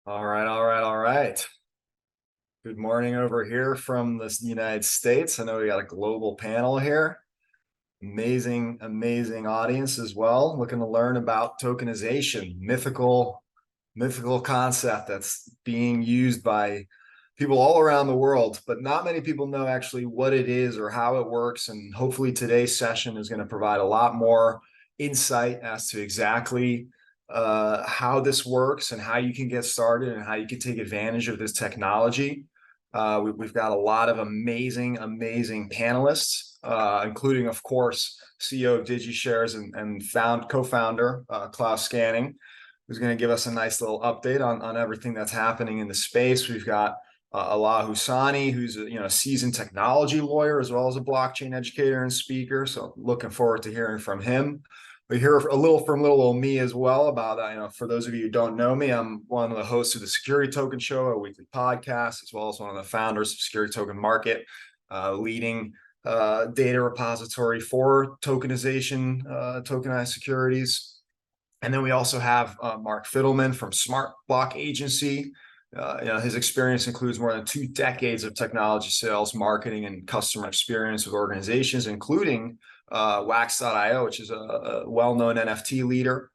All right, all right, all right. Good morning over here from the United States. I know we got a global panel here. Amazing, amazing audience as well. Looking to learn about tokenization, mythical concept that's being used by people all around the world, but not many people know actually what it is or how it works. And hopefully today's session is going to provide a lot more insight as to exactly how this works and how you can get started and how you can take advantage of this technology. We've got a lot of amazing panelists, including, of course, CEO of DigiShares and co-founder Klaus Scanning, who's going to give us a nice little update on everything that's happening in the space. We've got Allah Husani, who's a seasoned technology lawyer as well as a blockchain educator and speaker. So looking forward to hearing from him. We hear a little from little old me as well about, for those of you who don't know me, I'm one of the hosts of the Security Token Show, a weekly podcast, as well as one of the founders of Security Token Market, leading data repository for tokenization, tokenized securities. And then we also have Mark Fiddleman from Smart Block Agency. His experience includes more than 2 decades of technology sales, marketing, and customer experience with organizations, including Wax.io, which is a well-known NFT leader.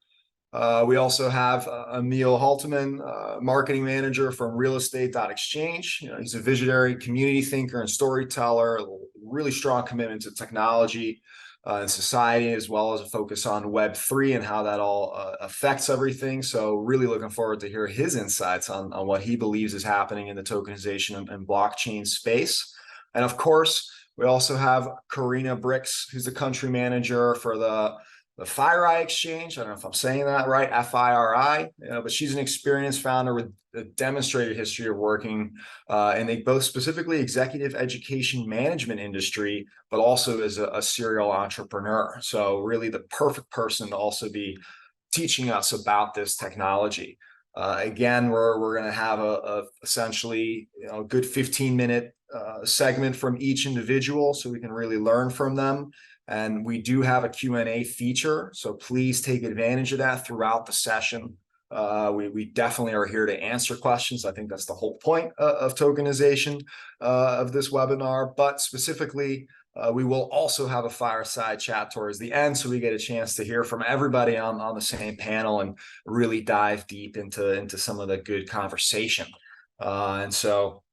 We also have Emil Halteman, marketing manager from realestate.exchange. He's a visionary community thinker and storyteller, really strong commitment to technology and society, as well as a focus on Web3 and how that all affects everything. So really looking forward to hear his insights on what he believes is happening in the tokenization and blockchain space. And of course, we also have Karina Bricks, who's the country manager for the FireEye exchange. I don't know if I'm saying that right, FIRI, but she's an experienced founder with a demonstrated history of working in the both specifically executive education management industry, but also as a serial entrepreneur. So really the perfect person to also be teaching us about this technology. Again, we're going to have essentially a good 15-minute segment from each individual so we can really learn from them. And we do have a Q&A feature, so please take advantage of that throughout the session. We definitely are here to answer questions. I think that's the whole point of tokenization of this webinar, but specifically, we will also have a fireside chat towards the end, so we get a chance to hear from everybody on the same panel and really dive deep into some of the good conversation. And so,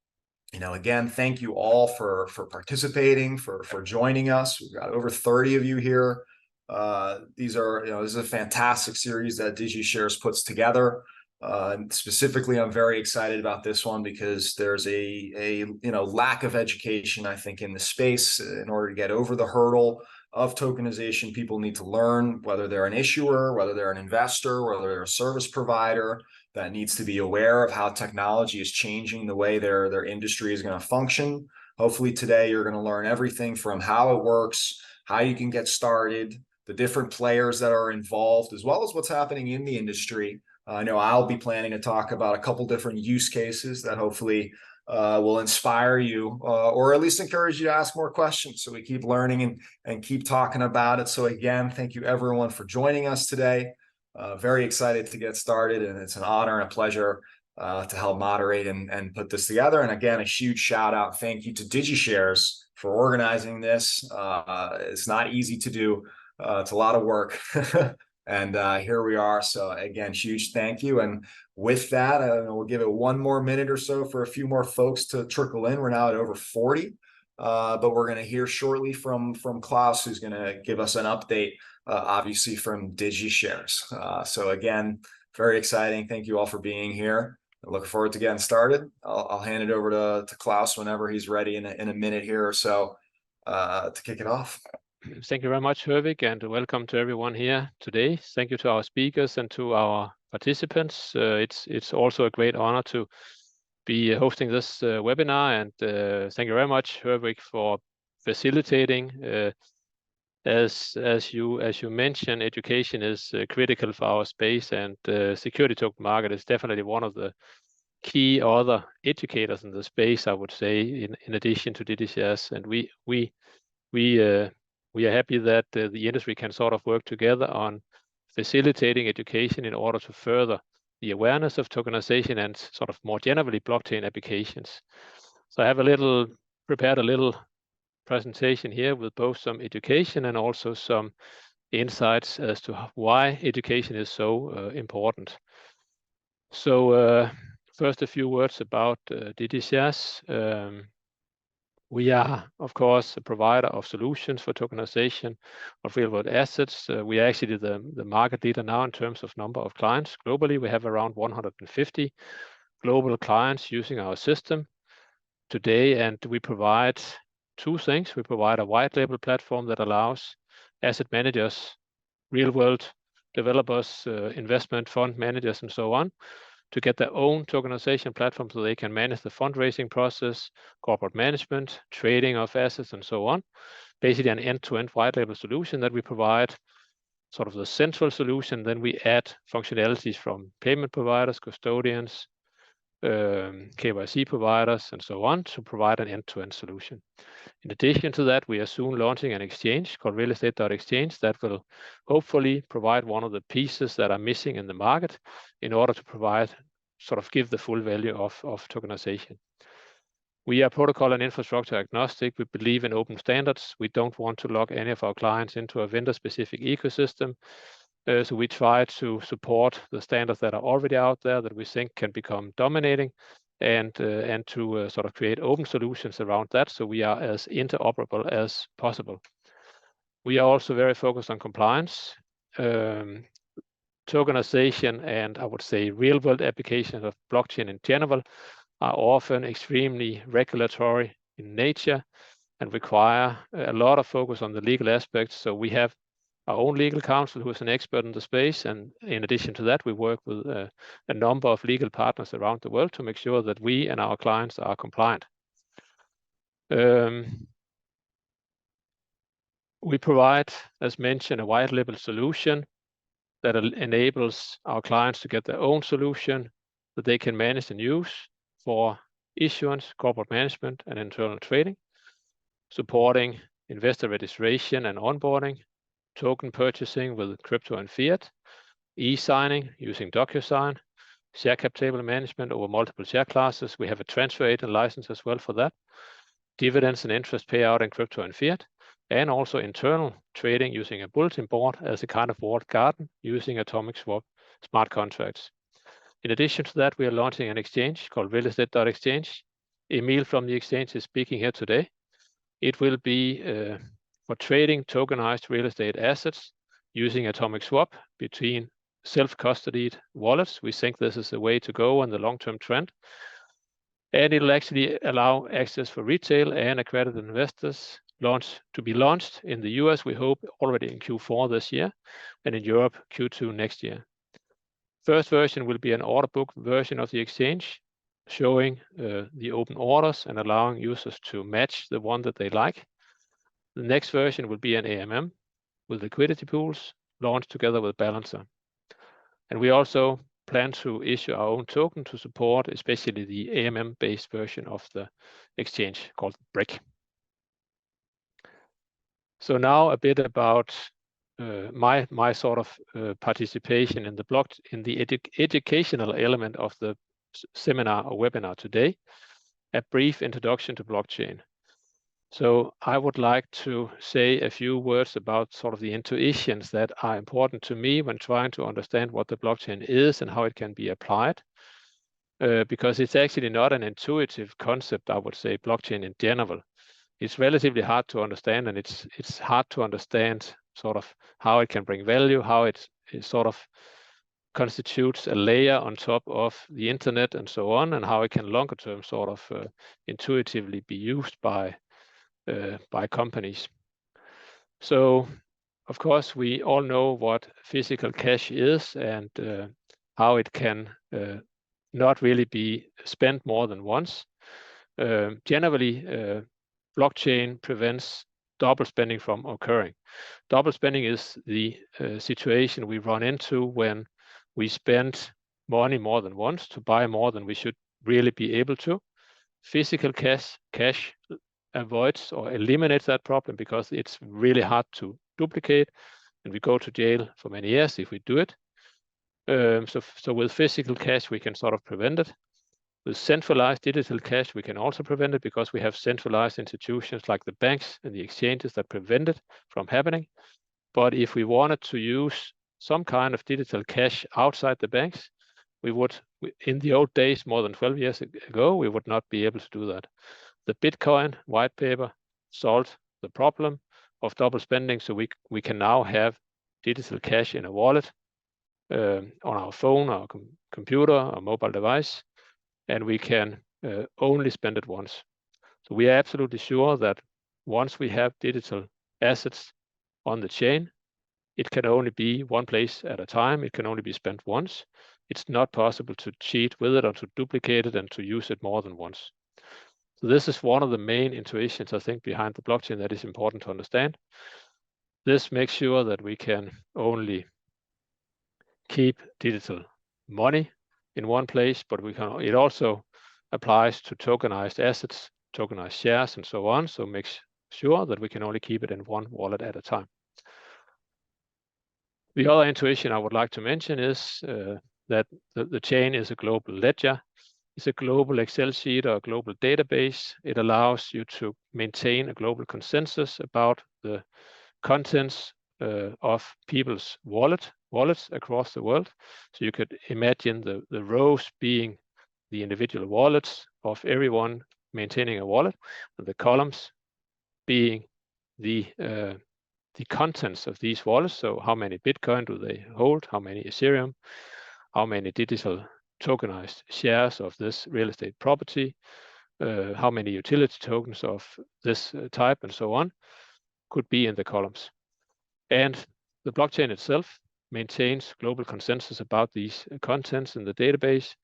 again, thank you all for participating, for joining us. We've got over 30 of you here. This is a fantastic series that DigiShares puts together. Specifically, I'm very excited about this one because there's a lack of education, I think, in the space. In order to get over the hurdle of tokenization, people need to learn whether they're an issuer, whether they're an investor, whether they're a service provider that needs to be aware of how technology is changing the way their industry is going to function. Hopefully today you're going to learn everything from how it works, how you can get started, the different players that are involved, as well as what's happening in the industry. I know I'll be planning to talk about a couple different use cases that hopefully will inspire you or at least encourage you to ask more questions so we keep learning and keep talking about it. So again, thank you everyone for joining us today. Very excited to get started, and it's an honor and a pleasure to help moderate and put this together. And again, a huge shout out, thank you to DigiShares for organizing this. It's not easy to do. It's a lot of work. And here we are. So again, huge thank you. And with that, we'll give it one more minute or so for a few more folks to trickle in. We're now at over 40, but we're going to hear shortly from Klaus, who's going to give us an update, obviously from DigiShares. So again, very exciting. Thank you all for being here. I look forward to getting started. I'll hand it over to Klaus whenever he's ready in a minute here or so to kick it off. Thank you very much, Hervik, and welcome to everyone here today. Thank you to our speakers and to our participants. It's also a great honor to be hosting this webinar, and thank you very much, Hervik, for facilitating. As you mentioned, education is critical for our space, and security token market is definitely one of the key other educators in the space, I would say, in addition to DigiShares. And we are happy that the industry can sort of work together on facilitating education in order to further the awareness of tokenization and sort of more generally blockchain applications. So I have prepared a little presentation here with both some education and also some insights as to why education is so important. So first, a few words about DDCS. We are, of course, a provider of solutions for tokenization of real-world assets. We are actually the market leader now in terms of number of clients. Globally, we have around 150 global clients using our system today, and we provide two things. We provide a white label platform that allows asset managers, real-world developers, investment fund managers, and so on, to get their own tokenization platform so they can manage the fundraising process, corporate management, trading of assets, and so on. Basically an end-to-end white label solution that we provide, sort of the central solution. Then we add functionalities from payment providers, custodians, KYC providers, and so on to provide an end-to-end solution. In addition to that, we are soon launching an exchange called realestate.exchange that will hopefully provide one of the pieces that are missing in the market in order to provide, sort of give the full value of tokenization. We are protocol and infrastructure agnostic. We believe in open standards. We don't want to lock any of our clients into a vendor-specific ecosystem. So we try to support the standards that are already out there that we think can become dominating, and to sort of create open solutions around that, so we are as interoperable as possible. We are also very focused on compliance. Tokenization and I would say real-world applications of blockchain in general are often extremely regulatory in nature and require a lot of focus on the legal aspects. So we have our own legal counsel who is an expert in the space, and in addition to that, we work with a number of legal partners around the world to make sure that we and our clients are compliant. We provide, as mentioned, a white label solution that enables our clients to get their own solution that they can manage and use for issuance, corporate management, and internal trading, supporting investor registration and onboarding, token purchasing with crypto and fiat, e-signing using DocuSign, share cap table management over multiple share classes. We have a transfer agent license as well for that, dividends and interest payout in crypto and fiat, and also internal trading using a bulletin board as a kind of walled garden using atomic swap smart contracts. In addition to that, we are launching an exchange called realestate.exchange. Emil from the exchange is speaking here today. It will be for trading tokenized real estate assets using atomic swap between self-custodied wallets. We think this is the way to go in the long-term trend. And it'll actually allow access for retail and accredited investors to be launched in the US, we hope already in Q4 this year, and in Europe, Q2 next year. First version will be an order book version of the exchange, showing the open orders and allowing users to match the one that they like. The next version will be an AMM with liquidity pools launched together with Balancer. And we also plan to issue our own token to support especially the AMM-based version of the exchange called BRIC. So now a bit about my sort of participation in the educational element of the seminar or webinar today, a brief introduction to blockchain. So I would like to say a few words about sort of the intuitions that are important to me when trying to understand what the blockchain is and how it can be applied, because it's actually not an intuitive concept, I would say, blockchain in general. It's relatively hard to understand, and it's hard to understand sort of how it can bring value, how it sort of constitutes a layer on top of the internet and so on, and how it can longer term sort of intuitively be used by companies. So, of course, we all know what physical cash is and how it can not really be spent more than once. Generally, blockchain prevents double spending from occurring. Double spending is the situation we run into when we spend money more than once to buy more than we should really be able to. Physical cash avoids or eliminates that problem because it's really hard to duplicate, and we go to jail for many years if we do it. So with physical cash, we can sort of prevent it. With centralized digital cash, we can also prevent it because we have centralized institutions like the banks and the exchanges that prevent it from happening. But if we wanted to use some kind of digital cash outside the banks, we would, in the old days, more than 12 years ago, we would not be able to do that. The Bitcoin white paper solved the problem of double spending, so we can now have digital cash in a wallet on our phone, our computer, our mobile device, and we can only spend it once. So we are absolutely sure that once we have digital assets on the chain, it can only be one place at a time. It can only be spent once. It's not possible to cheat with it or to duplicate it and to use it more than once. So this is one of the main intuitions, I think, behind the blockchain that is important to understand. This makes sure that we can only keep digital money in one place, but it also applies to tokenized assets, tokenized shares, and so on. So makes sure that we can only keep it in one wallet at a time. The other intuition I would like to mention is that the chain is a global ledger. It's a global Excel sheet or a global database. It allows you to maintain a global consensus about the contents of people's wallets across the world. So you could imagine the rows being the individual wallets of everyone maintaining a wallet, and the columns being the contents of these wallets. So how many Bitcoin do they hold? How many Ethereum? How many digital tokenized shares of this real estate property? How many utility tokens of this type, and so on, could be in the columns. And the blockchain itself maintains global consensus about these contents in the database,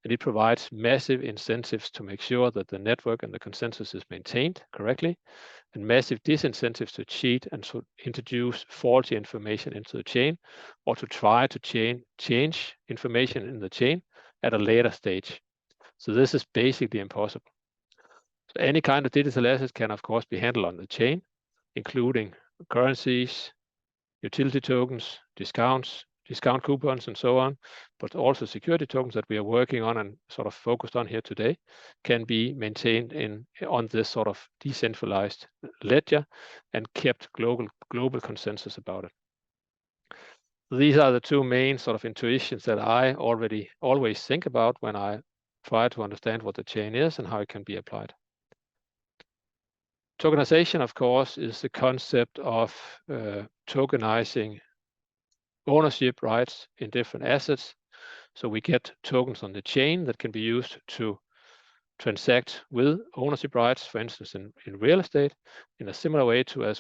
and it provides massive incentives to make sure that the network and the consensus is maintained correctly, and massive disincentives to cheat and to introduce faulty information into the chain, or to try to change information in the chain at a later stage. So this is basically impossible. So any kind of digital assets can, of course, be handled on the chain, including currencies, utility tokens, discount coupons, and so on, but also security tokens that we are working on and sort of focused on here today can be maintained on this sort of decentralized ledger and kept global consensus about it. These are the two main sort of intuitions that I always think about when I try to understand what the chain is and how it can be applied. Tokenization, of course, is the concept of tokenizing ownership rights in different assets. So we get tokens on the chain that can be used to transact with ownership rights, for instance, in real estate, in a similar way to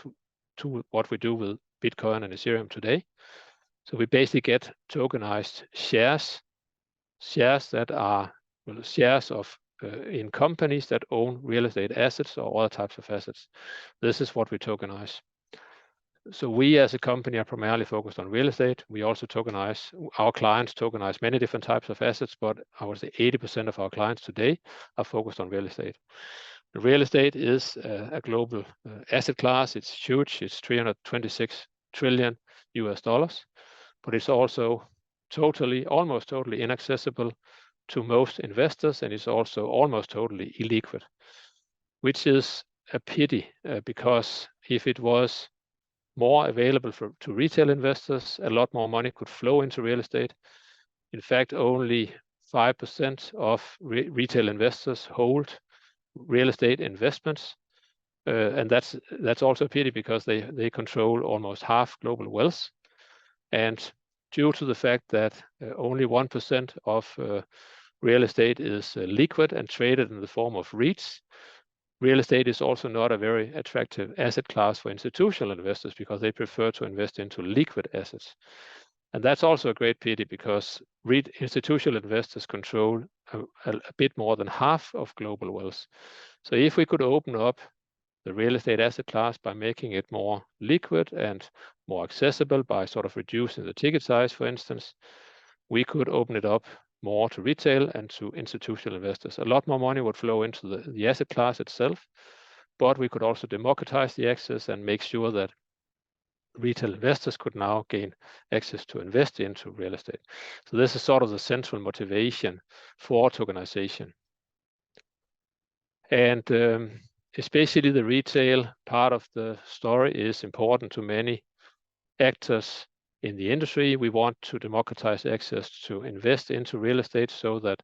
what we do with Bitcoin and Ethereum today. So we basically get tokenized shares that are shares of in companies that own real estate assets or other types of assets. This is what we tokenize. So we as a company are primarily focused on real estate. We also tokenize, our clients tokenize many different types of assets, but I would say 80% of our clients today are focused on real estate. Real estate is a global asset class. It's huge. It's $326 trillion US, but it's also almost totally inaccessible to most investors, and it's also almost totally illiquid, which is a pity because if it was more available to retail investors, a lot more money could flow into real estate. In fact, only 5% of retail investors hold real estate investments, and that's also a pity because they control almost half global wealth. And due to the fact that only 1% of real estate is liquid and traded in the form of REITs, real estate is also not a very attractive asset class for institutional investors because they prefer to invest into liquid assets. And that's also a great pity because institutional investors control a bit more than half of global wealth. So if we could open up the real estate asset class by making it more liquid and more accessible by sort of reducing the ticket size, for instance, we could open it up more to retail and to institutional investors. A lot more money would flow into the asset class itself, but we could also democratize the access and make sure that retail investors could now gain access to invest into real estate. So this is sort of the central motivation for tokenization. And especially the retail part of the story is important to many actors in the industry. We want to democratize access to invest into real estate so that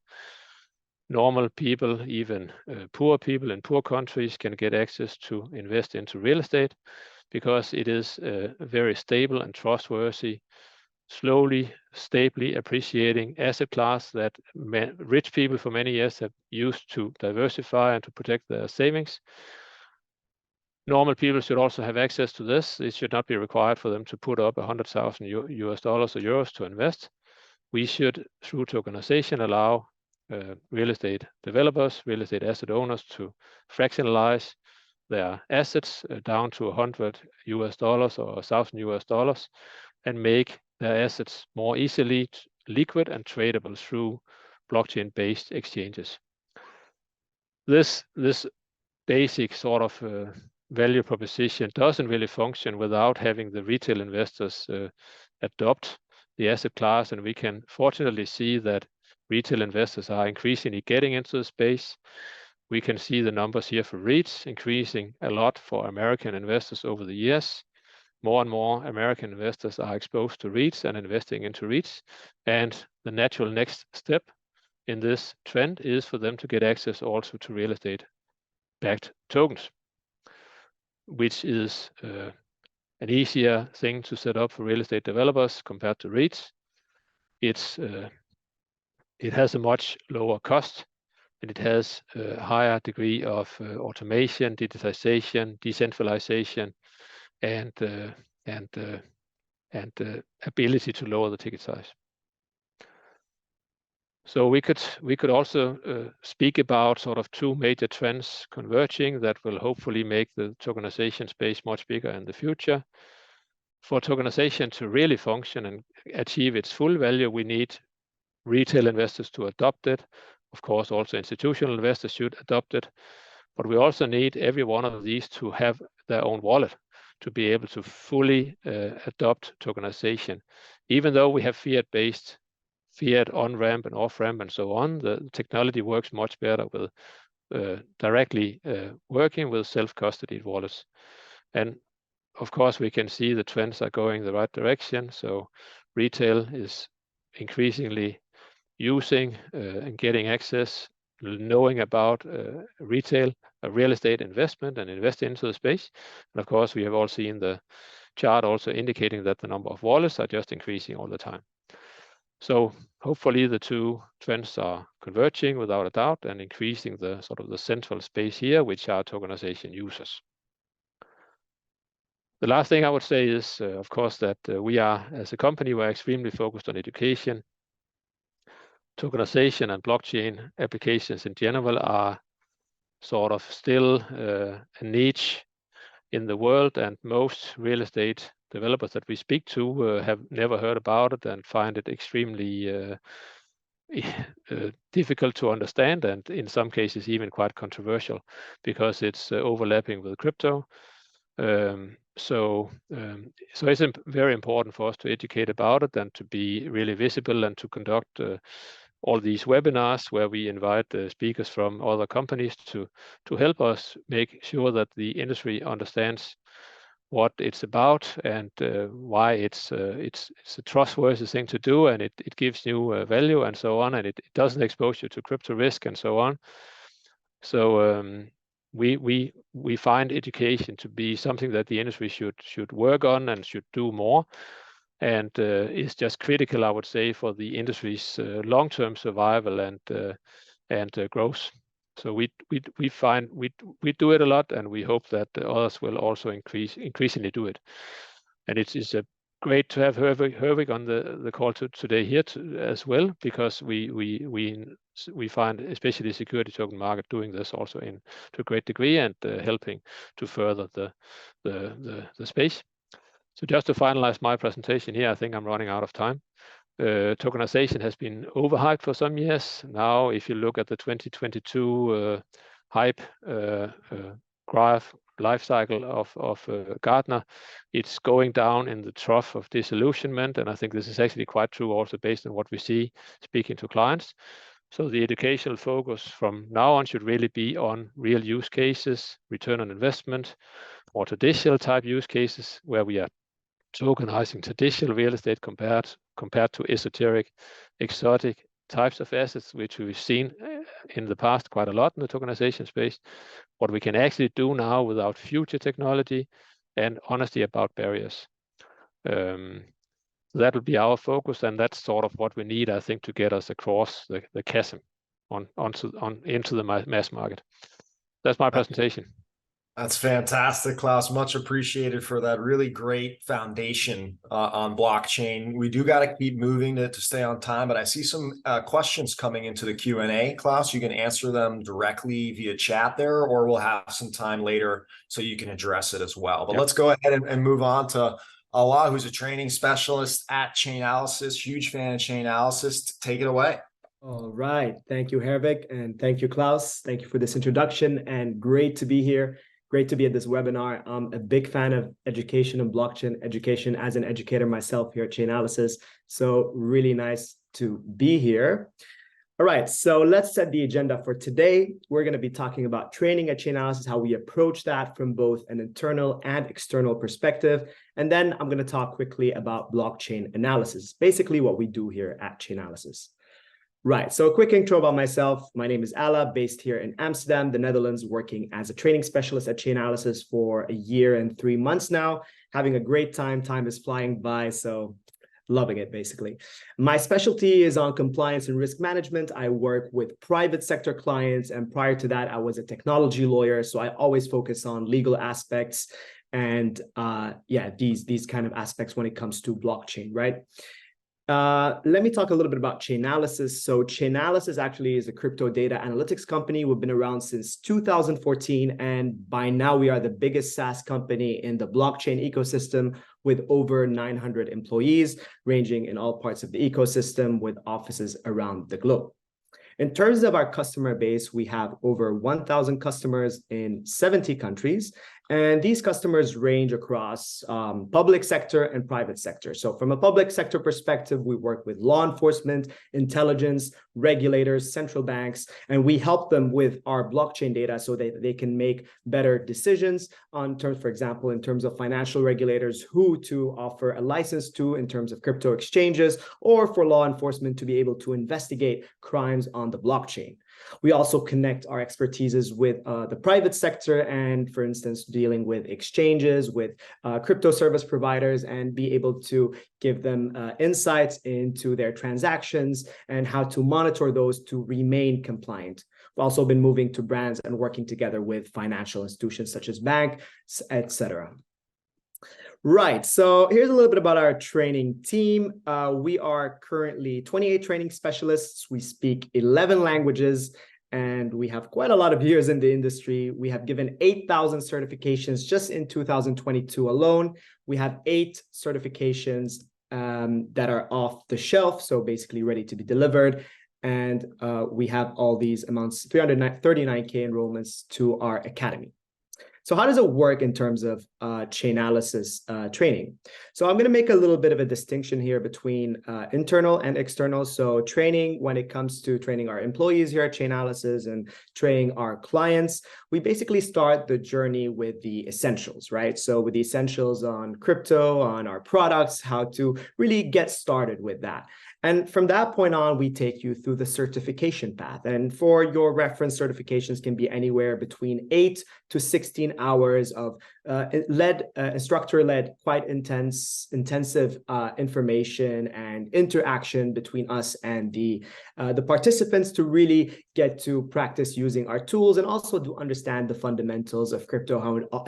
normal people, even poor people in poor countries, can get access to invest into real estate, because it is a very stable and trustworthy, slowly, stably appreciating asset class that rich people for many years have used to diversify and to protect their savings. Normal people should also have access to this. It should not be required for them to put up $100,000 US dollars or euros to invest. We should, through tokenization, allow real estate developers, real estate asset owners to fractionalize their assets down to $100 US dollars or $1,000 US dollars, and make their assets more easily liquid and tradable through blockchain-based exchanges. This basic sort of value proposition doesn't really function without having the retail investors adopt the asset class, and we can fortunately see that retail investors are increasingly getting into the space. We can see the numbers here for REITs increasing a lot for American investors over the years. More and more American investors are exposed to REITs and investing into REITs, and the natural next step in this trend is for them to get access also to real estate-backed tokens, which is an easier thing to set up for real estate developers compared to REITs. It has a much lower cost, and it has a higher degree of automation, digitization, decentralization, and ability to lower the ticket size. So we could also speak about sort of two major trends converging that will hopefully make the tokenization space much bigger in the future. For tokenization to really function and achieve its full value, we need retail investors to adopt it. Of course, also institutional investors should adopt it, but we also need every one of these to have their own wallet to be able to fully adopt tokenization. Even though we have fiat-based, fiat on-ramp and off-ramp and so on, the technology works much better with directly working with self-custody wallets. And of course, we can see the trends are going the right direction. So retail is increasingly using and getting access, knowing about real estate investment and invest into the space. And of course, we have all seen the chart also indicating that the number of wallets are just increasing all the time. So hopefully the two trends are converging without a doubt and increasing the sort of the central space here, which are tokenization users. The last thing I would say is, of course, that we are, as a company, we're extremely focused on education. Tokenization and blockchain applications in general are sort of still a niche in the world, and most real estate developers that we speak to have never heard about it and find it extremely difficult to understand, and in some cases even quite controversial because it's overlapping with crypto. So it's very important for us to educate about it and to be really visible and to conduct all these webinars where we invite speakers from other companies to help us make sure that the industry understands what it's about and why it's a trustworthy thing to do, and it gives new value and so on, and it doesn't expose you to crypto risk and so on. So we find education to be something that the industry should work on and should do more, and is just critical, I would say, for the industry's long-term survival and growth. So we do it a lot, and we hope that others will also increasingly do it. And it's great to have Hervik on the call today here as well, because we find especially the security token market doing this also to a great degree and helping to further the space. So just to finalize my presentation here, I think I'm running out of time. Tokenization has been overhyped for some years. Now, if you look at the 2022 hype graph life cycle of Gartner, it's going down in the trough of disillusionment. And I think this is actually quite true also based on what we see speaking to clients. So the educational focus from now on should really be on real use cases, return on investment, more traditional type use cases where we are tokenizing traditional real estate compared to esoteric, exotic types of assets, which we've seen in the past quite a lot in the tokenization space. What we can actually do now without future technology and honesty about barriers. That will be our focus, and that's sort of what we need, I think, to get us across the chasm into the mass market. That's my presentation. That's fantastic, Klaus. Much appreciated for that really great foundation on blockchain. We do got to keep moving to stay on time, but I see some questions coming into the Q&A. Klaus, you can answer them directly via chat there, or we'll have some time later so you can address it as well. But let's go ahead and move on to Allah, who's a training specialist at Chainalysis, huge fan of Chainalysis. Take it away. All right. Thank you, Hervik, and thank you, Klaus. Thank you for this introduction, and great to be here. Great to be at this webinar. I'm a big fan of education and blockchain education as an educator myself here at Chainalysis. So really nice to be here. All right, so let's set the agenda for today. We're going to be talking about training at Chainalysis, how we approach that from both an internal and external perspective. And then I'm going to talk quickly about blockchain analysis, basically what we do here at Chainalysis. Right, so a quick intro about myself. My name is Ala, based here in Amsterdam, the Netherlands, working as a training specialist at Chainalysis for 1 year and 3 months now. Having a great time. Time is flying by, so loving it, basically. My specialty is on compliance and risk management. I work with private sector clients, and prior to that, I was a technology lawyer, so I always focus on legal aspects and these kind of aspects when it comes to blockchain, right? Let me talk a little bit about Chainalysis. So Chainalysis actually is a crypto data analytics company. We've been around since 2014, and by now we are the biggest SaaS company in the blockchain ecosystem with over 900 employees, ranging in all parts of the ecosystem with offices around the globe. In terms of our customer base, we have over 1,000 customers in 70 countries, and these customers range across public sector and private sector. So from a public sector perspective, we work with law enforcement, intelligence, regulators, central banks, and we help them with our blockchain data so that they can make better decisions on terms, for example, in terms of financial regulators, who to offer a license to in terms of crypto exchanges, or for law enforcement to be able to investigate crimes on the blockchain. We also connect our expertises with the private sector and, for instance, dealing with exchanges, with crypto service providers, and be able to give them insights into their transactions and how to monitor those to remain compliant. We've also been moving to brands and working together with financial institutions such as banks, etc. Right, so here's a little bit about our training team. We are currently 28 training specialists. We speak 11 languages, and we have quite a lot of years in the industry. We have given 8,000 certifications just in 2022 alone. We have 8 certifications that are off the shelf, so basically ready to be delivered. And we have all these amounts, 339K enrollments to our academy. So how does it work in terms of Chainalysis training? So I'm going to make a little bit of a distinction here between internal and external. So training, when it comes to training our employees here at Chainalysis and training our clients, we basically start the journey with the essentials, right? So with the essentials on crypto, on our products, how to really get started with that. And from that point on, we take you through the certification path. And for your reference, certifications can be anywhere between 8 to 16 hours of instructor-led, quite intensive information and interaction between us and the participants to really get to practice using our tools and also to understand the fundamentals of crypto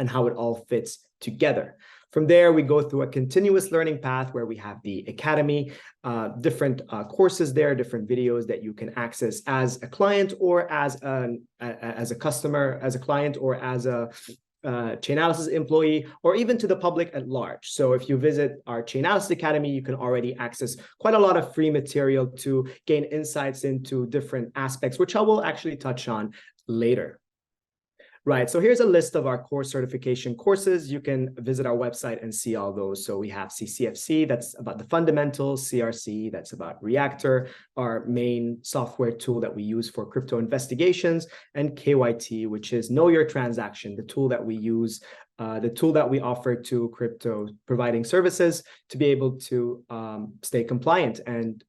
how it all fits together. From there, we go through a continuous learning path where we have the academy, different courses there, different videos that you can access as a client or as a customer, as a client or as a Chainalysis employee, or even to the public at large. So if you visit our Chainalysis Academy, you can already access quite a lot of free material to gain insights into different aspects, which I will actually touch on later. Right, so here's a list of our core certification courses. You can visit our website and see all those. So we have CCFC, that's about the fundamentals, CRC, that's about Reactor, our main software tool that we use for crypto investigations, and KYT, which is Know Your Transaction, the tool that we use, the tool that we offer to crypto providing services to be able to stay compliant and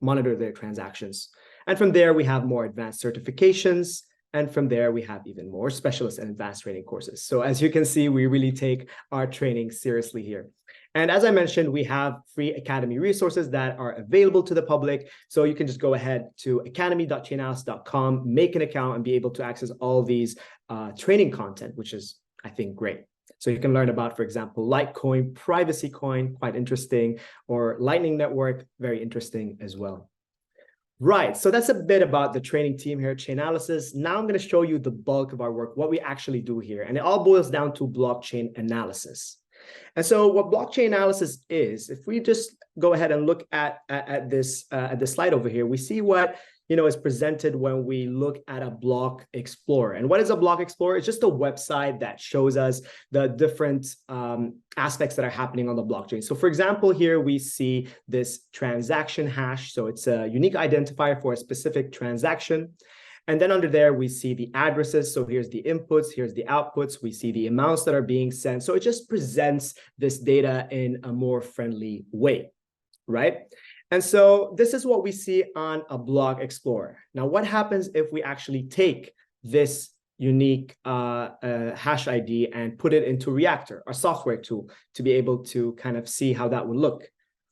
monitor their transactions. And from there, we have more advanced certifications. And from there, we have even more specialist and advanced training courses. So as you can see, we really take our training seriously here. And as I mentioned, we have free Academy resources that are available to the public. So you can just go ahead to academy.chainalysis.com, make an account, and be able to access all these training content, which is, I think, great. So you can learn about, for example, Litecoin, Privacy Coin, quite interesting, or Lightning Network, very interesting as well. Right, so that's a bit about the training team here at Chainalysis. Now I'm going to show you the bulk of our work, what we actually do here. And it all boils down to blockchain analysis. And so what blockchain analysis is, if we just go ahead and look at this slide over here, we see what is presented when we look at a block explorer. And what is a block explorer? It's just a website that shows us the different aspects that are happening on the blockchain. So for example, here we see this transaction hash. So it's a unique identifier for a specific transaction. And then under there, we see the addresses. So here's the inputs, here's the outputs. We see the amounts that are being sent. So it just presents this data in a more friendly way, right? And so this is what we see on a block explorer. Now, what happens if we actually take this unique hash ID and put it into Reactor, our software tool, to be able to kind of see how that would look?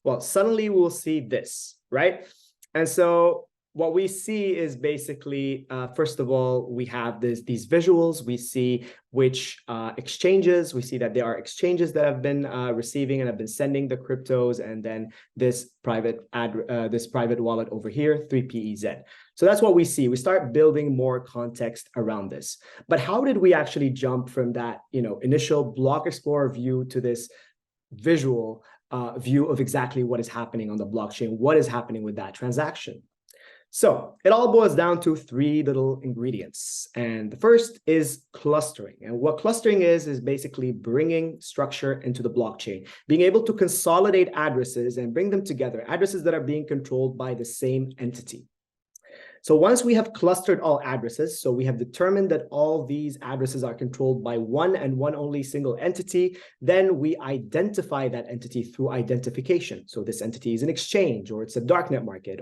Well, suddenly we'll see this, right? And so what we see is basically, first of all, we have these visuals. We see which exchanges. We see that there are exchanges that have been receiving and have been sending the cryptos, and then this private wallet over here, 3PEZ. So that's what we see. We start building more context around this. But how did we actually jump from that, initial block explorer view to this visual view of exactly what is happening on the blockchain? What is happening with that transaction? So it all boils down to three little ingredients. And the first is clustering. And what clustering is basically bringing structure into the blockchain, being able to consolidate addresses and bring them together, addresses that are being controlled by the same entity. So once we have clustered all addresses, so we have determined that all these addresses are controlled by one and one only single entity, then we identify that entity through identification. So this entity is an exchange, or it's a darknet market,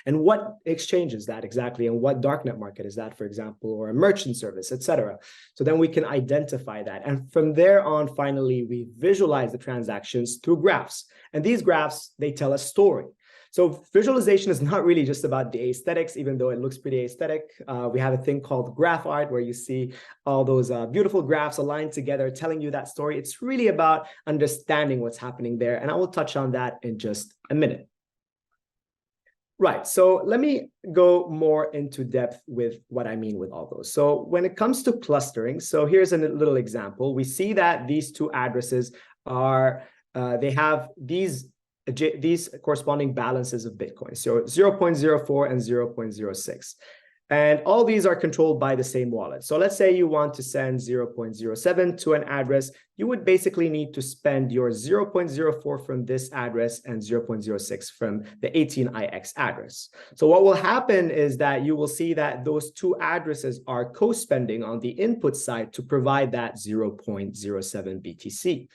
and what exchange is that exactly, and what darknet market is that, for example, or a merchant service, etc. So then we can identify that. And from there on, finally, we visualize the transactions through graphs. And these graphs, they tell a story. So visualization is not really just about the aesthetics, even though it looks pretty aesthetic. We have a thing called graph art, where you see all those beautiful graphs aligned together, telling you that story. It's really about understanding what's happening there. And I will touch on that in just a minute. Right, so let me go more into depth with what I mean with all those. So when it comes to clustering, so here's a little example. We see that these two addresses are, they have these corresponding balances of Bitcoin, so 0.04 and 0.06. And all these are controlled by the same wallet. So let's say you want to send 0.07 to an address. You would basically need to spend your 0.04 from this address and 0.06 from the 18IX address. So what will happen is that you will see that those two addresses are co-spending on the input side to provide that 0.07 BTC.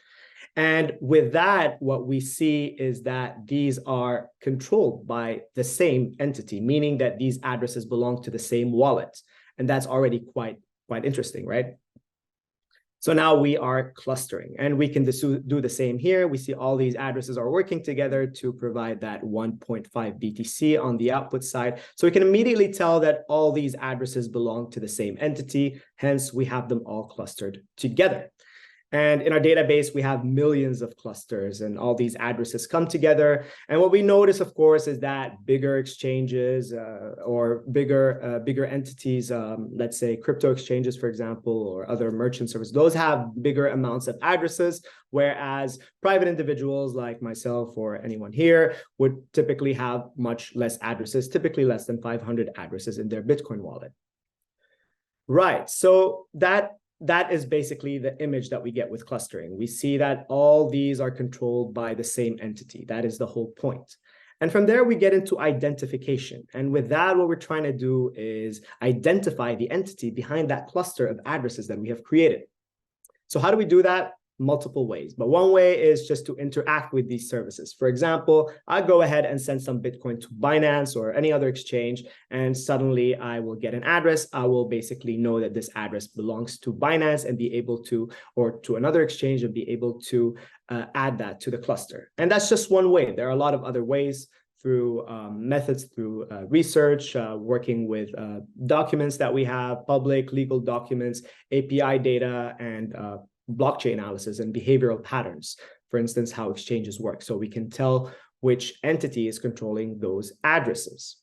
And with that, what we see is that these are controlled by the same entity, meaning that these addresses belong to the same wallet. And that's already quite interesting, right? So now we are clustering, and we can do the same here. We see all these addresses are working together to provide that 1.5 BTC on the output side. So we can immediately tell that all these addresses belong to the same entity. Hence, we have them all clustered together. And in our database, we have millions of clusters, and all these addresses come together. And what we notice, of course, is that bigger exchanges or bigger entities, let's say crypto exchanges, for example, or other merchant services, those have bigger amounts of addresses, whereas private individuals like myself or anyone here would typically have much less addresses, typically less than 500 addresses in their Bitcoin wallet. Right. So that is basically the image that we get with clustering. We see that all these are controlled by the same entity. That is the whole point. And from there, we get into identification. And with that, what we're trying to do is identify the entity behind that cluster of addresses that we have created. So how do we do that? Multiple ways. But one way is just to interact with these services. For example, I go ahead and send some Bitcoin to Binance or any other exchange, and suddenly I will get an address. I will basically know that this address belongs to Binance and be able to, or to another exchange, and be able to add that to the cluster. And that's just one way. There are a lot of other ways through methods, through research, working with documents that we have, public legal documents, API data, and blockchain analysis and behavioral patterns. For instance, how exchanges work. So we can tell which entity is controlling those addresses.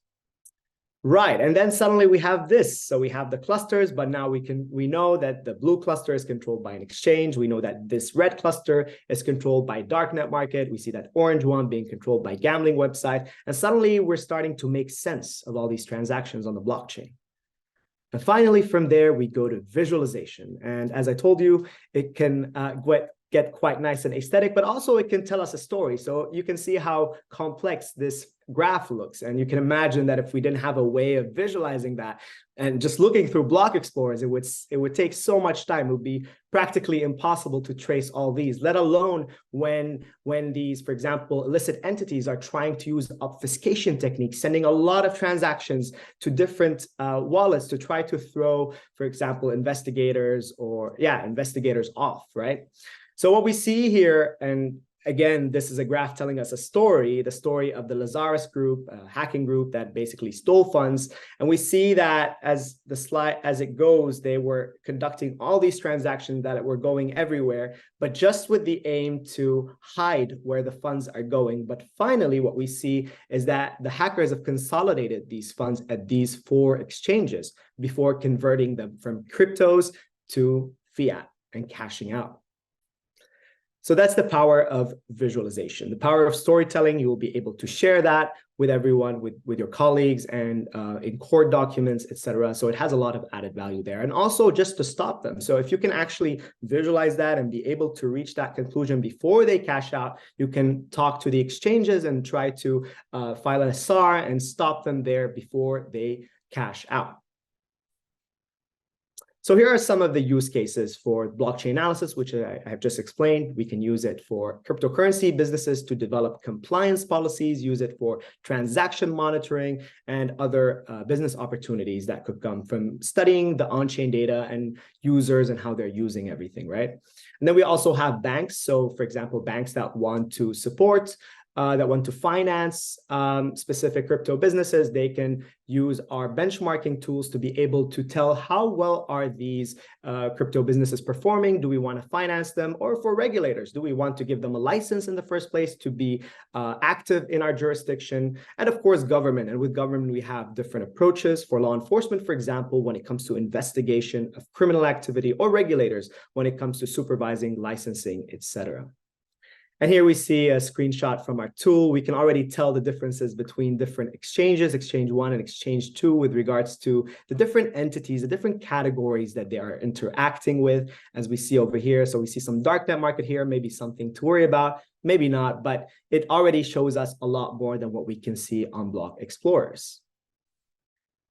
Right, and then suddenly we have this. So we have the clusters, but now we know that the blue cluster is controlled by an exchange. We know that this red cluster is controlled by darknet market. We see that orange one being controlled by gambling website. And suddenly we're starting to make sense of all these transactions on the blockchain. And finally, from there, we go to visualization. And as I told you, it can get quite nice and aesthetic, but also it can tell us a story. So you can see how complex this graph looks. And you can imagine that if we didn't have a way of visualizing that and just looking through block explorers, it would take so much time. It would be practically impossible to trace all these, let alone when these, for example, illicit entities are trying to use obfuscation techniques, sending a lot of transactions to different wallets to try to throw, for example, investigators off, right? So what we see here, and again, this is a graph telling us a story, the story of the Lazarus group, a hacking group that basically stole funds. And we see that as it goes, they were conducting all these transactions that were going everywhere, but just with the aim to hide where the funds are going. But finally, what we see is that the hackers have consolidated these funds at these 4 exchanges before converting them from cryptos to fiat and cashing out. So that's the power of visualization, the power of storytelling. You will be able to share that with everyone, with your colleagues, and in court documents, etc. So it has a lot of added value there. And also just to stop them. So if you can actually visualize that and be able to reach that conclusion before they cash out, you can talk to the exchanges and try to file an SR and stop them there before they cash out. So here are some of the use cases for blockchain analysis, which I have just explained. We can use it for cryptocurrency businesses to develop compliance policies, use it for transaction monitoring, and other business opportunities that could come from studying the on-chain data and users and how they're using everything, right? And then we also have banks. So for example, banks that want to support that want to finance specific crypto businesses, they can use our benchmarking tools to be able to tell how well are these crypto businesses performing. Do we want to finance them? Or for regulators, do we want to give them a license in the first place to be active in our jurisdiction? And of course, government. And with government, we have different approaches. For law enforcement, for example, when it comes to investigation of criminal activity, or regulators when it comes to supervising, licensing, etc. And here we see a screenshot from our tool. We can already tell the differences between different exchanges, exchange 1 and exchange 2, with regards to the different entities, the different categories that they are interacting with, as we see over here. So we see some darknet market here, maybe something to worry about, maybe not, but it already shows us a lot more than what we can see on block explorers.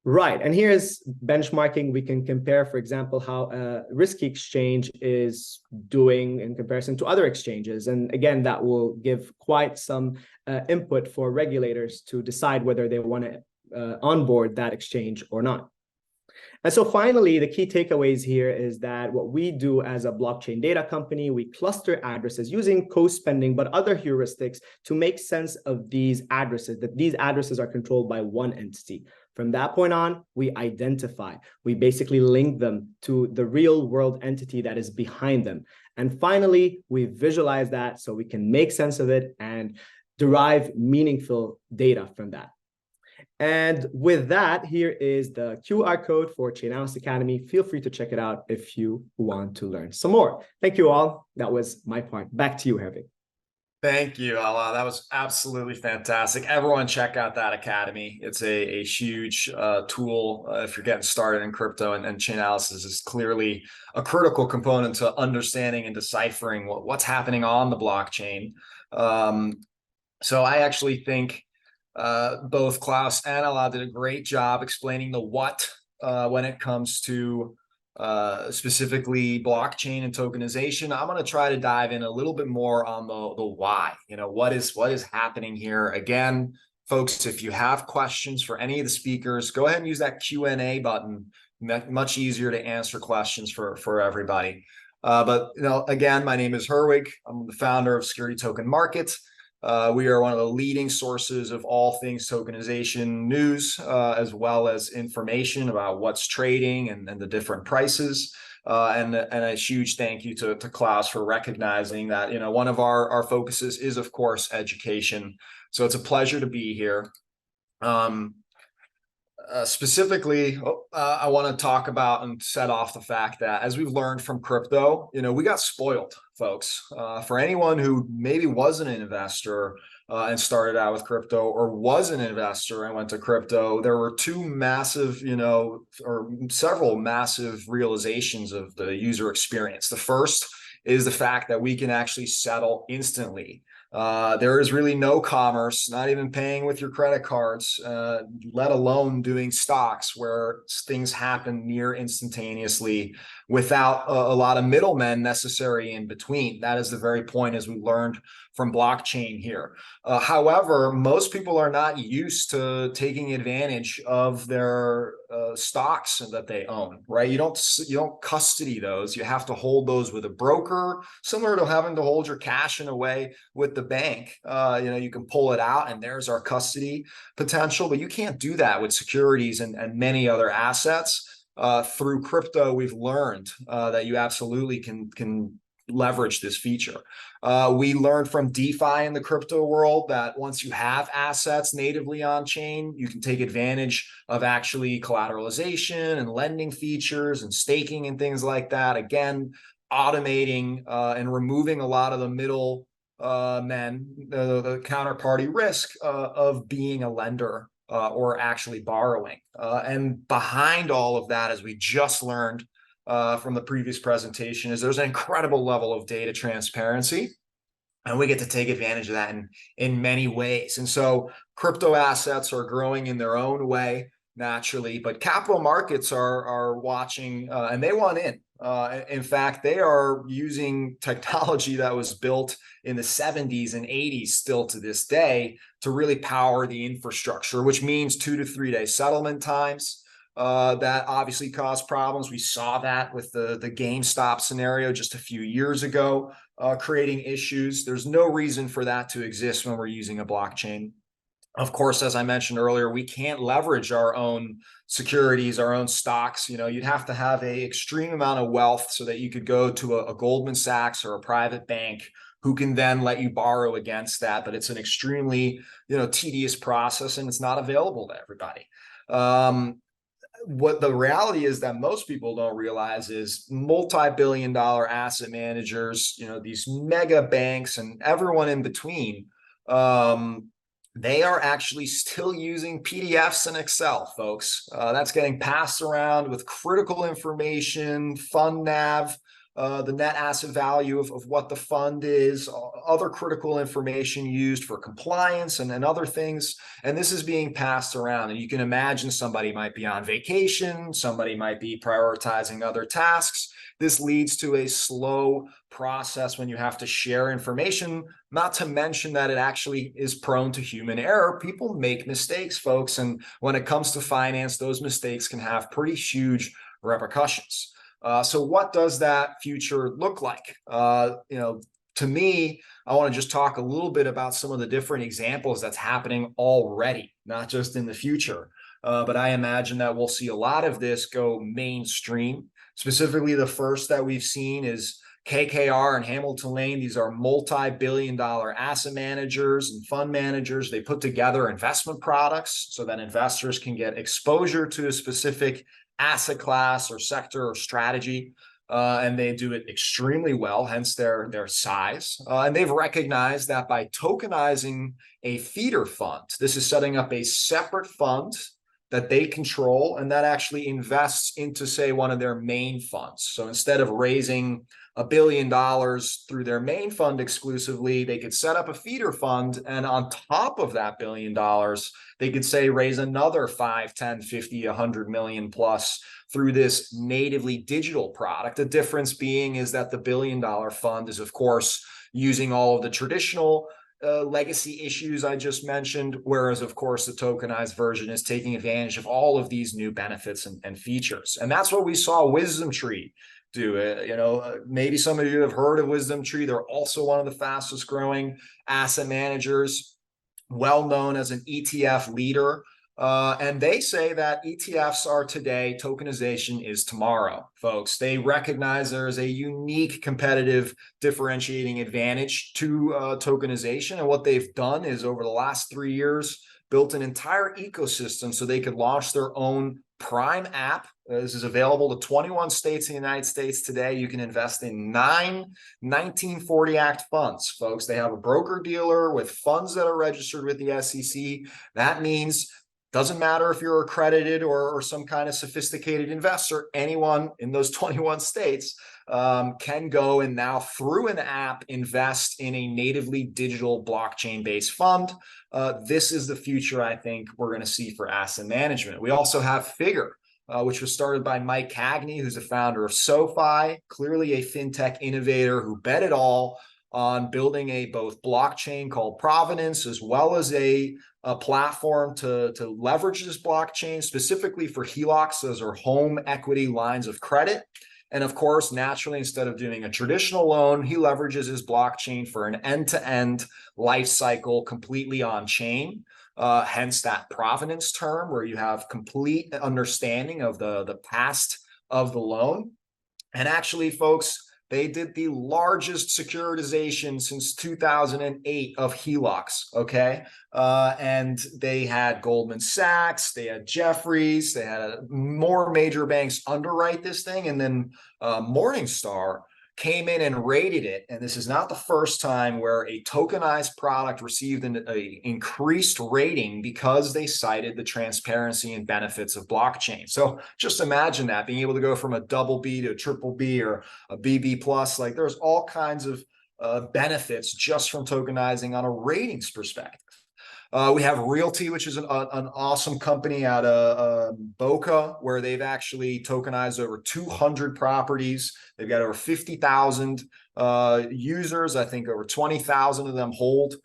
Right, and here's benchmarking. We can compare, for example, how a risky exchange is doing in comparison to other exchanges. And again, that will give quite some input for regulators to decide whether they want to onboard that exchange or not. And so finally, the key takeaways here is that what we do as a blockchain data company, we cluster addresses using co-spending, but other heuristics to make sense of these addresses, that these addresses are controlled by one entity. From that point on, we identify, we basically link them to the real world entity that is behind them. And finally, we visualize that so we can make sense of it and derive meaningful data from that. And with that, here is the QR code for Chainalysis Academy. Feel free to check it out if you want to learn some more. Thank you all. That was my part. Back to you, Hervé. Thank you, Allah. That was absolutely fantastic. Everyone check out that academy. It's a huge tool if you're getting started in crypto, and chain analysis is clearly a critical component to understanding and deciphering what's happening on the blockchain. So I actually think both Klaus and Allah did a great job explaining the what when it comes to specifically blockchain and tokenization. I'm going to try to dive in a little bit more on the why. What is happening here. Again, folks, if you have questions for any of the speakers, go ahead and use that Q&A button. Much easier to answer questions for everybody. But again, my name is Herwig. I'm the founder of Security Token Market. We are one of the leading sources of all things tokenization news, as well as information about what's trading and the different prices. And a huge thank you to Klaus for recognizing that, one of our focuses is, of course, education. So it's a pleasure to be here. Specifically, I want to talk about and set off the fact that as we've learned from crypto, we got spoiled, folks. For anyone who maybe wasn't an investor and started out with crypto, or was an investor and went to crypto, there were two massive, or several massive realizations of the user experience. The first is the fact that we can actually settle instantly. There is really no commerce, not even paying with your credit cards, let alone doing stocks where things happen near instantaneously without a lot of middlemen necessary in between. That is the very point, as we learned from blockchain here. However, most people are not used to taking advantage of their stocks that they own, right? You don't custody those. You have to hold those with a broker, similar to having to hold your cash in a way with the bank. You can pull it out and there's our custody potential, but you can't do that with securities and many other assets. Through crypto, we've learned that you absolutely can leverage this feature. We learned from DeFi in the crypto world that once you have assets natively on chain, you can take advantage of actually collateralization and lending features and staking and things like that. Again, automating and removing a lot of the middle the counterparty risk of being a lender or actually borrowing. And behind all of that, as we just learned from the previous presentation, is there's an incredible level of data transparency, and we get to take advantage of that in many ways. And so crypto assets are growing in their own way naturally, but capital markets are watching and they want in. In fact, they are using technology that was built in the 70s and 80s still to this day to really power the infrastructure, which means 2 to 3 day settlement times. That obviously caused problems. We saw that with the GameStop scenario just a few years ago, creating issues. There's no reason for that to exist when we're using a blockchain. Of course, as I mentioned earlier, we can't leverage our own securities, our own stocks. You'd have to have an extreme amount of wealth so that you could go to a Goldman Sachs or a private bank who can then let you borrow against that. But it's an extremely, tedious process, and it's not available to everybody. What the reality is that most people don't realize is multi-billion-dollar asset managers, these mega banks and everyone in between, they are actually still using PDFs and Excel, folks. That's getting passed around with critical information, fund nav, the net asset value of what the fund is, other critical information used for compliance and other things. And this is being passed around. And you can imagine somebody might be on vacation, somebody might be prioritizing other tasks. This leads to a slow process when you have to share information, not to mention that it actually is prone to human error. People make mistakes, folks. And when it comes to finance, those mistakes can have pretty huge repercussions. So what does that future look like? To me, I want to just talk a little bit about some of the different examples that's happening already, not just in the future. But I imagine that we'll see a lot of this go mainstream. Specifically, the first that we've seen is KKR and Hamilton Lane. These are multi-billion-dollar asset managers and fund managers. They put together investment products so that investors can get exposure to a specific asset class or sector or strategy. and they do it extremely well, hence their size. And they've recognized that by tokenizing a feeder fund, this is setting up a separate fund that they control and that actually invests into, say, one of their main funds. So instead of raising $1 billion through their main fund exclusively, they could set up a feeder fund, and on top of that $1 billion, they could, say, raise another 5, 10, 50, 100 million plus through this natively digital product. The difference being is that the $1 billion fund is, of course, using all of the traditional legacy issues I just mentioned, whereas, of course, the tokenized version is taking advantage of all of these new benefits and features. And that's what we saw WisdomTree do. Maybe some of you have heard of WisdomTree. They're also one of the fastest growing asset managers, well known as an ETF leader. And they say that ETFs are today, tokenization is tomorrow, folks. They recognize there is a unique competitive differentiating advantage to tokenization. And what they've done is, over the last 3 years, built an entire ecosystem so they could launch their own Prime app. This is available to 21 states in the United States today. You can invest in 9 1940 Act funds, folks. They have a broker dealer with funds that are registered with the SEC. That means doesn't matter if you're accredited or some kind of sophisticated investor, anyone in those 21 states can go and now, through an app, invest in a natively digital blockchain-based fund. This is the future I think we're going to see for asset management. We also have Figure, which was started by Mike Cagney, who's the founder of SoFi, clearly a fintech innovator who bet it all on building a both blockchain called Provenance, as well as a platform to leverage this blockchain specifically for HELOCs, those are home equity lines of credit. And of course, naturally, instead of doing a traditional loan, he leverages his blockchain for an end-to-end life cycle completely on chain. Hence that provenance term, where you have complete understanding of the past of the loan. And actually, folks, they did the largest securitization since 2008 of HELOCs, okay? And they had Goldman Sachs, they had Jefferies, they had more major banks underwrite this thing, and then Morningstar came in and rated it. And this is not the first time where a tokenized product received an increased rating because they cited the transparency and benefits of blockchain. So just imagine that, being able to go from a BB to a BBB or a BB plus. Like, there's all kinds of benefits just from tokenizing on a ratings perspective. We have Realty, which is an awesome company out of Boca, where they've actually tokenized over 200 properties. They've got over 50,000 users. I think over 20,000 of them hold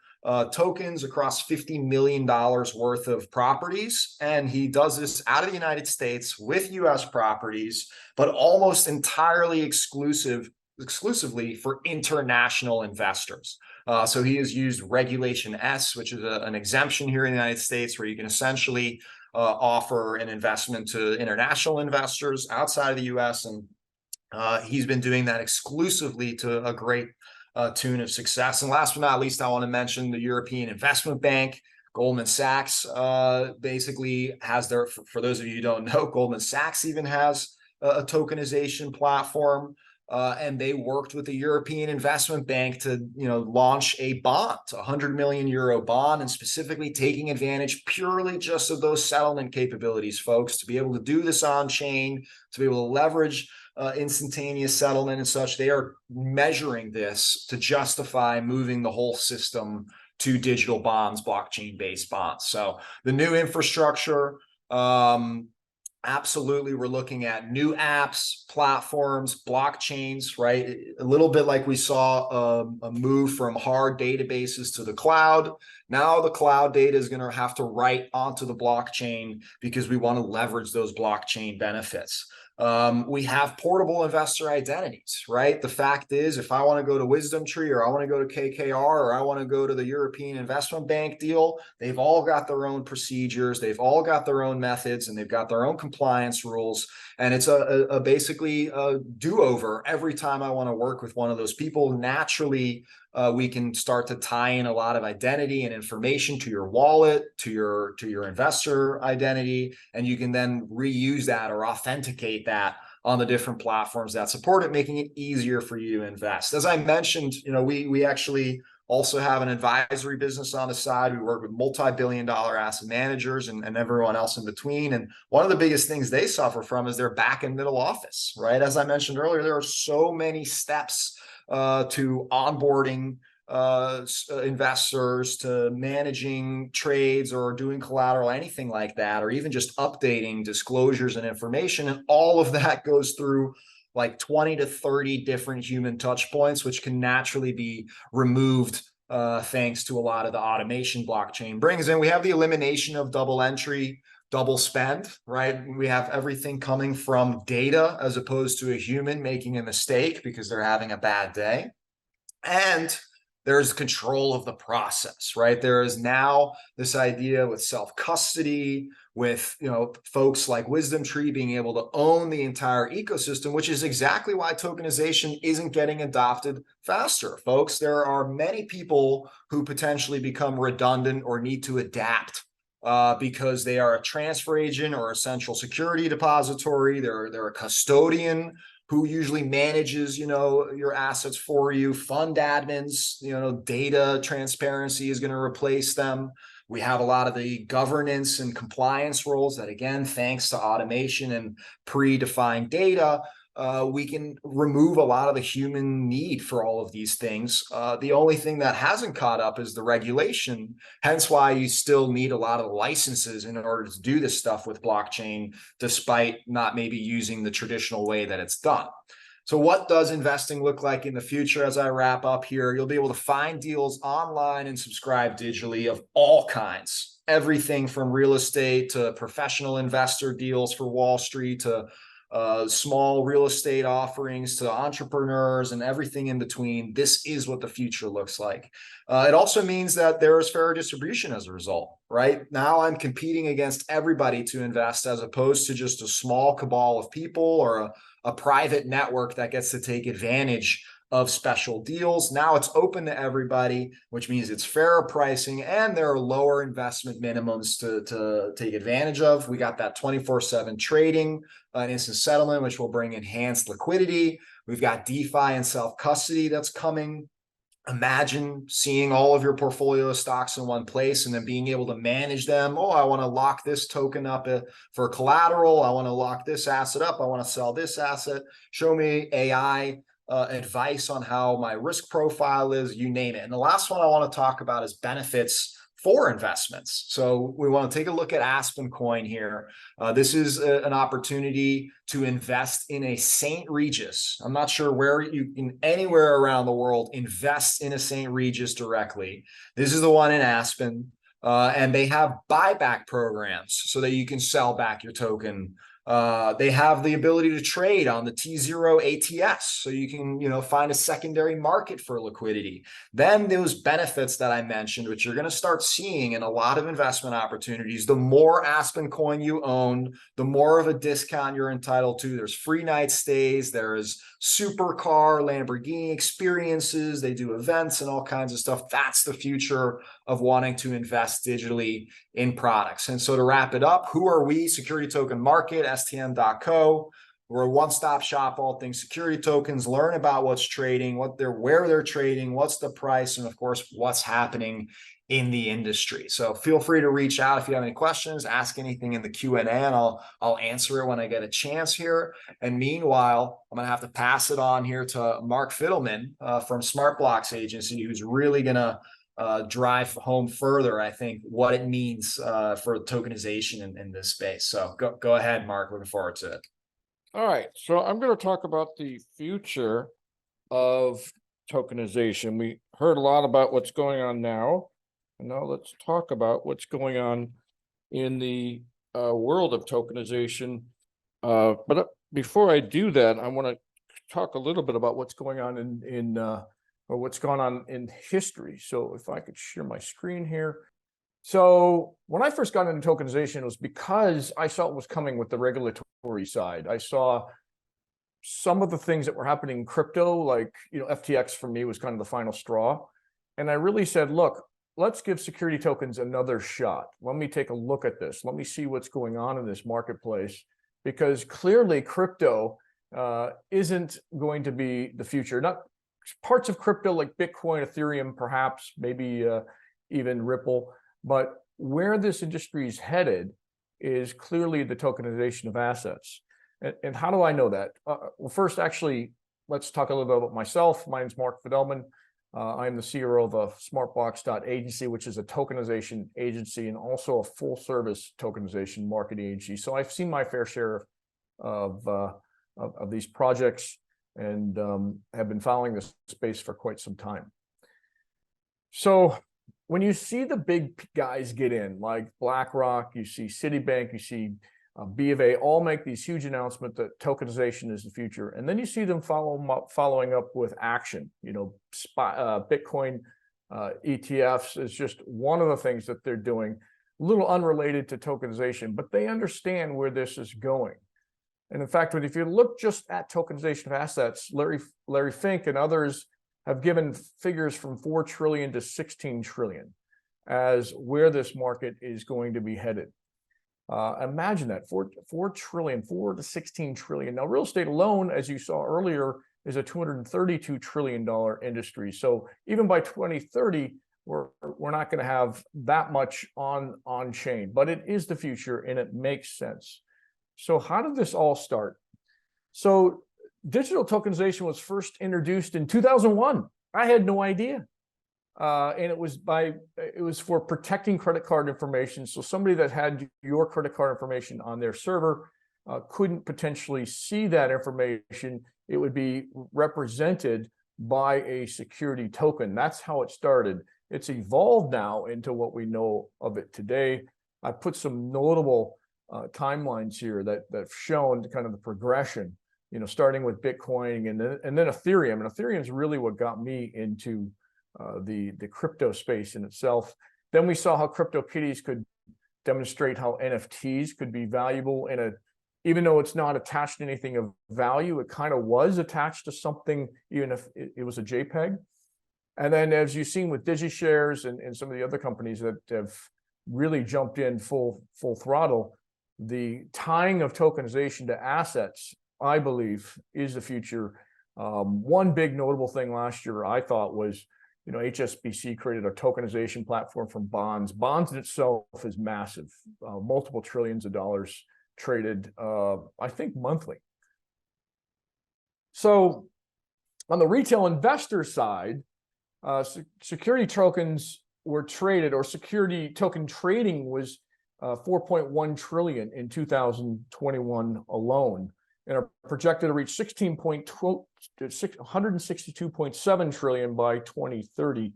tokens across $50 million worth of properties. And he does this out of the United States with US properties, but almost entirely exclusively for international investors. So he has used Regulation S, which is an exemption here in the United States, where you can essentially offer an investment to international investors outside of the US. And he's been doing that exclusively to a great tune of success. And last but not least, I want to mention the European Investment Bank. Goldman Sachs basically has their, for those of you who don't know, Goldman Sachs even has a tokenization platform. And they worked with the European Investment Bank to, launch a bond, a 100 million euro bond, and specifically taking advantage purely just of those settlement capabilities, folks, to be able to do this on chain, to be able to leverage instantaneous settlement and such. They are measuring this to justify moving the whole system to digital bonds, blockchain-based bonds. So the new infrastructure, absolutely, we're looking at new apps, platforms, blockchains, right? A little bit like we saw a move from hard databases to the cloud. Now the cloud data is going to have to write onto the blockchain because we want to leverage those blockchain benefits. We have portable investor identities, right? The fact is, if I want to go to WisdomTree, or I want to go to KKR, or I want to go to the European Investment Bank deal, they've all got their own procedures, they've all got their own methods, and they've got their own compliance rules. And it's basically a do-over every time I want to work with one of those people. Naturally, we can start to tie in a lot of identity and information to your wallet, to your investor identity, and you can then reuse that or authenticate that on the different platforms that support it, making it easier for you to invest. As I mentioned, we actually also have an advisory business on the side. We work with multi-billion-dollar asset managers and everyone else in between. And one of the biggest things they suffer from is their back and middle office, right? As I mentioned earlier, there are so many steps to onboarding investors, to managing trades or doing collateral, anything like that, or even just updating disclosures and information. And all of that goes through like 20 to 30 different human touch points, which can naturally be removed thanks to a lot of the automation blockchain brings. And we have the elimination of double entry, double spend, right? We have everything coming from data as opposed to a human making a mistake because they're having a bad day. And there's control of the process, right? There is now this idea with self-custody, with folks like Wisdom Tree being able to own the entire ecosystem, which is exactly why tokenization isn't getting adopted faster, folks. There are many people who potentially become redundant or need to adapt because they are a transfer agent or a central security depository. They're a custodian who usually manages, your assets for you. Fund admins, data transparency is going to replace them. We have a lot of the governance and compliance roles that, again, thanks to automation and predefined data, we can remove a lot of the human need for all of these things. The only thing that hasn't caught up is the regulation, hence why you still need a lot of licenses in order to do this stuff with blockchain, despite not maybe using the traditional way that it's done. So what does investing look like in the future? As I wrap up here, you'll be able to find deals online and subscribe digitally of all kinds, everything from real estate to professional investor deals for Wall Street to small real estate offerings to entrepreneurs and everything in between. This is what the future looks like. It also means that there is fair distribution as a result, right? Now I'm competing against everybody to invest as opposed to just a small cabal of people or a private network that gets to take advantage of special deals. Now it's open to everybody, which means it's fairer pricing and there are lower investment minimums to take advantage of. We got that 24/7 trading and instant settlement, which will bring enhanced liquidity. We've got DeFi and self-custody that's coming. Imagine seeing all of your portfolio stocks in one place and then being able to manage them. Oh, I want to lock this token up for collateral. I want to lock this asset up. I want to sell this asset. Show me AI advice on how my risk profile is, you name it. And the last one I want to talk about is benefits for investments. So we want to take a look at Aspencoin here. This is an opportunity to invest in a St. Regis. I'm not sure where you can anywhere around the world invest in a St. Regis directly. This is the one in Aspen. And they have buyback programs so that you can sell back your token. They have the ability to trade on the T0 ATS, so you can, find a secondary market for liquidity. Then those benefits that I mentioned, which you're going to start seeing in a lot of investment opportunities, the more Aspencoin you own, the more of a discount you're entitled to. There's free night stays. There is supercar, Lamborghini experiences. They do events and all kinds of stuff. That's the future of wanting to invest digitally in products. And so to wrap it up, who are we? Security Token Market, STM.co. We're a one-stop shop, all things security tokens. Learn about what's trading, where they're trading, what's the price, and of course, what's happening in the industry. So feel free to reach out if you have any questions, ask anything in the Q&A, and I'll answer it when I get a chance here. And meanwhile, I'm gonna have to pass it on here to Mark Fiddleman from Smart Blocks Agency, who's really gonna drive home further, I think, what it means for tokenization in this space. So go ahead, Mark. Looking forward to it. All right, so I'm going to talk about the future of tokenization. We heard a lot about what's going on now, and now let's talk about what's going on in the world of tokenization. But before I do that, I want to talk a little bit about what's going on or what's gone on in history. So if I could share my screen here. So when I first got into tokenization, it was because I saw it was coming with the regulatory side. I saw some of the things that were happening in crypto, like, FTX for me was kind of the final straw. And I really said, look, let's give security tokens another shot. Let me take a look at this. Let me see what's going on in this marketplace, because clearly crypto isn't going to be the future. Not parts of crypto like Bitcoin, Ethereum, perhaps, maybe even Ripple, but where this industry is headed is clearly the tokenization of assets. And how do I know that? Well, first, actually, let's talk a little bit about myself. My name is Mark Fidelman. I'm the CEO of a smartbox.agency, which is a tokenization agency and also a full service tokenization marketing agency. So I've seen my fair share of these projects and have been following this space for quite some time. So when you see the big guys get in, like BlackRock, you see Citibank, you see B of A, all make these huge announcements that tokenization is the future. And then you see them following up with action. You know, Bitcoin ETFs is just one of the things that they're doing, a little unrelated to tokenization, but they understand where this is going. And in fact, if you look just at tokenization of assets, Larry Fink and others have given figures from 4 trillion to 16 trillion as where this market is going to be headed. Imagine that, 4 trillion, 4 to 16 trillion. Now, real estate alone, as you saw earlier, is a $232 trillion industry. So even by 2030, we're not going to have that much on chain, but it is the future and it makes sense. So how did this all start? So digital tokenization was first introduced in 2001. I had no idea. And it was for protecting credit card information. So somebody that had your credit card information on their server couldn't potentially see that information. It would be represented by a security token. That's how it started. It's evolved now into what we know of it today. I put some notable timelines here that have shown kind of the progression, you know, starting with Bitcoin and then Ethereum. And Ethereum is really what got me into the crypto space in itself. Then we saw how CryptoKitties could demonstrate how NFTs could be valuable in even though it's not attached to anything of value, it kind of was attached to something, even if it was a JPEG. And then as you've seen with DigiShares and some of the other companies that have really jumped in full throttle, the tying of tokenization to assets, I believe, is the future. One big notable thing last year I thought was, you know, HSBC created a tokenization platform from bonds. Bonds in itself is massive, multiple trillions of dollars traded, I think monthly. So on the retail investor side, security tokens were traded, or security token trading was 4.1 trillion in 2021 alone, and are projected to reach 162.7 trillion by 2030.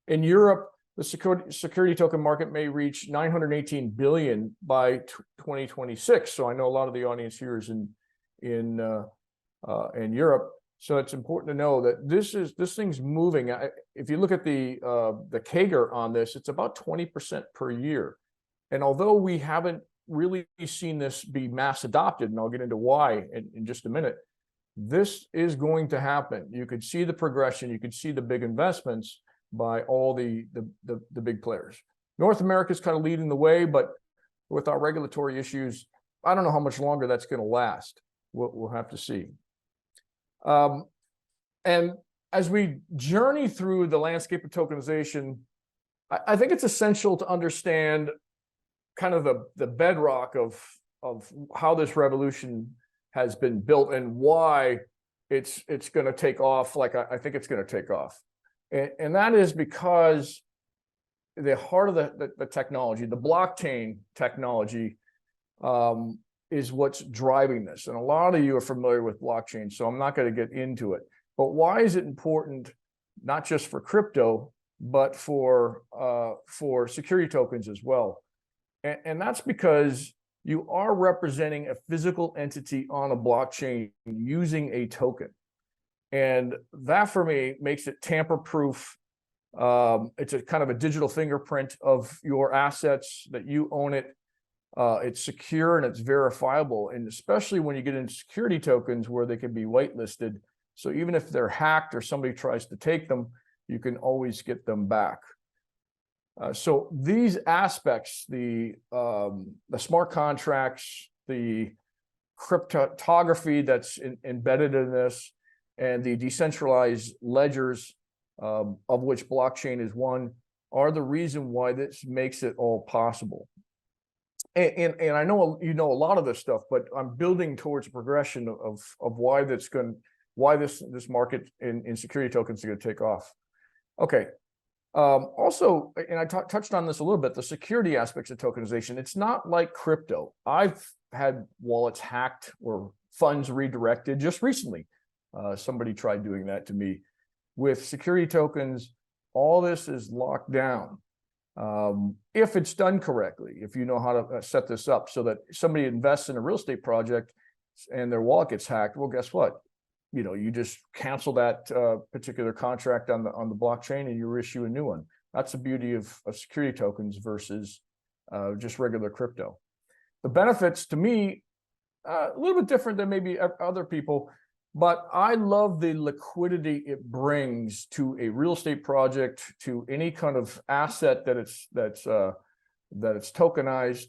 In Europe, the security token market may reach 918 billion by 2026. So I know a lot of the audience here is in Europe. So it's important to know that this thing's moving. If you look at the CAGR on this, it's about 20% per year. And although we haven't really seen this be mass adopted, and I'll get into why in just a minute, this is going to happen. You could see the progression, you could see the big investments by all the big players. North America is kind of leading the way, but with our regulatory issues, I don't know how much longer that's going to last. We'll have to see. And as we journey through the landscape of tokenization, I think it's essential to understand kind of the bedrock of how this revolution has been built and why it's going to take off like I think it's going to take off. And that is because the heart of the technology, the blockchain technology, is what's driving this. And a lot of you are familiar with blockchain, so I'm not going to get into it. But why is it important, not just for crypto, but for security tokens as well? And that's because you are representing a physical entity on a blockchain using a token. And that, for me, makes it tamper-proof. It's a kind of a digital fingerprint of your assets, that you own it. It's secure and it's verifiable. And especially when you get into security tokens where they can be whitelisted. So even if they're hacked or somebody tries to take them, you can always get them back. So these aspects, the smart contracts, the cryptography that's embedded in this, and the decentralized ledgers, of which blockchain is one, are the reason why this makes it all possible. And I know you know a lot of this stuff, but I'm building towards a progression of why this market in security tokens is going to take off. Okay. Also, and I touched on this a little bit, the security aspects of tokenization. It's not like crypto. I've had wallets hacked or funds redirected just recently. Somebody tried doing that to me. With security tokens, all this is locked down. If it's done correctly, if you know how to set this up so that somebody invests in a real estate project and their wallet gets hacked, well, guess what? You know, you just cancel that particular contract on the blockchain and you issue a new one. That's the beauty of security tokens versus just regular crypto. The benefits to me, a little bit different than maybe other people, but I love the liquidity it brings to a real estate project, to any kind of asset that's tokenized.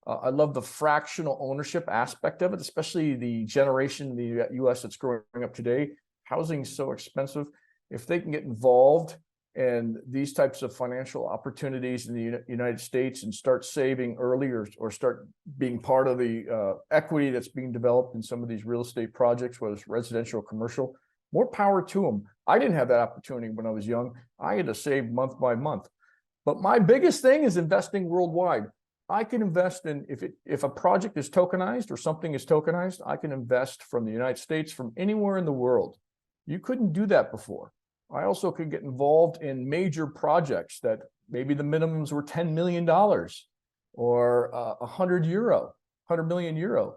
I love the fractional ownership aspect of it, especially the generation in the US that's growing up today. Housing is so expensive. If they can get involved in these types of financial opportunities in the United States and start saving early or start being part of the equity that's being developed in some of these real estate projects, whether it's residential or commercial, more power to them. I didn't have that opportunity when I was young. I had to save month by month. But my biggest thing is investing worldwide. I can invest in, if a project is tokenized or something is tokenized, I can invest from the United States, from anywhere in the world. You couldn't do that before. I also could get involved in major projects that maybe the minimums were $10 million or 100 million euro.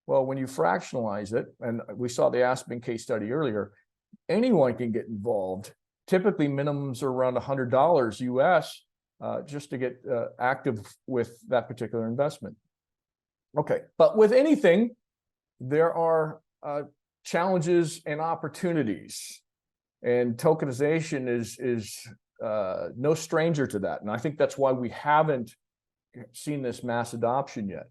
Well, when you fractionalize it, and we saw the Aspen case study earlier, anyone can get involved. Typically minimums are around $100 US just to get active with that particular investment. Okay, but with anything, there are challenges and opportunities. And tokenization is no stranger to that. And I think that's why we haven't seen this mass adoption yet.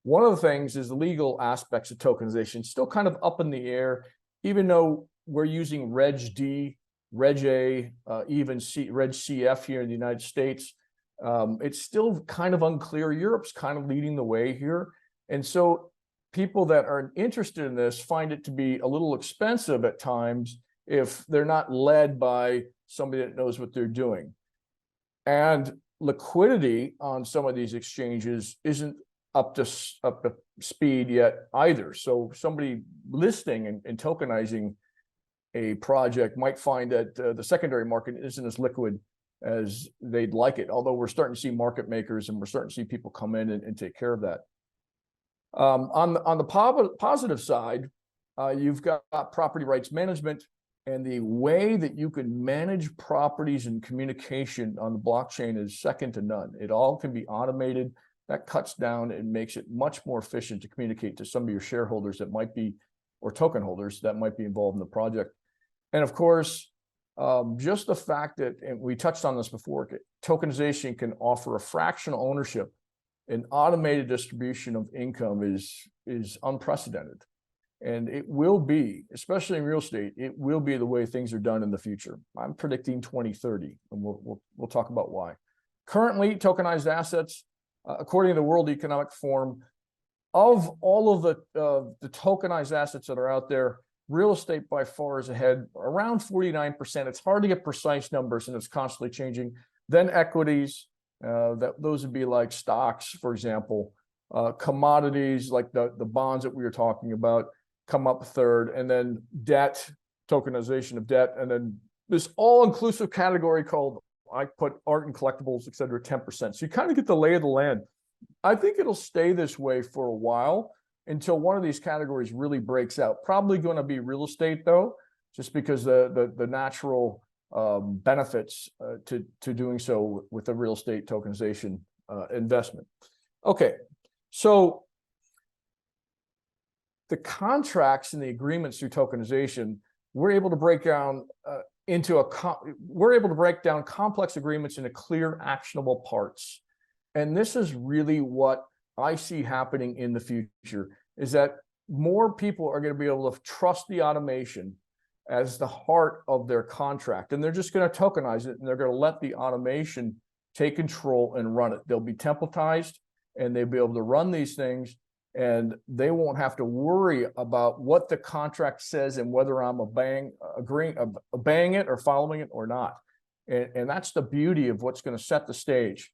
One of the things is the legal aspects of tokenization, still kind of up in the air, even though we're using Reg D, Reg A, even Reg CF here in the United States. It's still kind of unclear. Europe's kind of leading the way here. And so people that are interested in this find it to be a little expensive at times if they're not led by somebody that knows what they're doing. And liquidity on some of these exchanges isn't up to speed yet either. So somebody listing and tokenizing a project might find that the secondary market isn't as liquid as they'd like it, although we're starting to see market makers and we're starting to see people come in and take care of that. On the positive side, you've got property rights management, and the way that you can manage properties and communication on the blockchain is second to none. It all can be automated. That cuts down and makes it much more efficient to communicate to some of your shareholders that might be, or token holders that might be involved in the project. And of course, just the fact that, and we touched on this before, tokenization can offer a fractional ownership and automated distribution of income is unprecedented. And it will be, especially in real estate, it will be the way things are done in the future. I'm predicting 2030, and we'll talk about why. Currently, tokenized assets, according to the World Economic Forum, of all of the tokenized assets that are out there, real estate by far is ahead, around 49%. It's hard to get precise numbers, and it's constantly changing. Then equities, those would be like stocks, for example. Commodities, like the bonds that we were talking about, come up third, and then debt, tokenization of debt, and then this all-inclusive category called, I put art and collectibles, et cetera, 10%. So you kind of get the lay of the land. I think it'll stay this way for a while until one of these categories really breaks out. Probably going to be real estate, though, just because the natural benefits to doing so with the real estate tokenization investment. Okay, so the contracts and the agreements through tokenization, we're able to break down complex agreements into clear, actionable parts. And this is really what I see happening in the future, is that more people are going to be able to trust the automation as the heart of their contract. And they're just going to tokenize it, and they're going to let the automation take control and run it. They'll be templatized, and they'll be able to run these things, and they won't have to worry about what the contract says and whether I'm obeying it or following it or not. And that's the beauty of what's going to set the stage.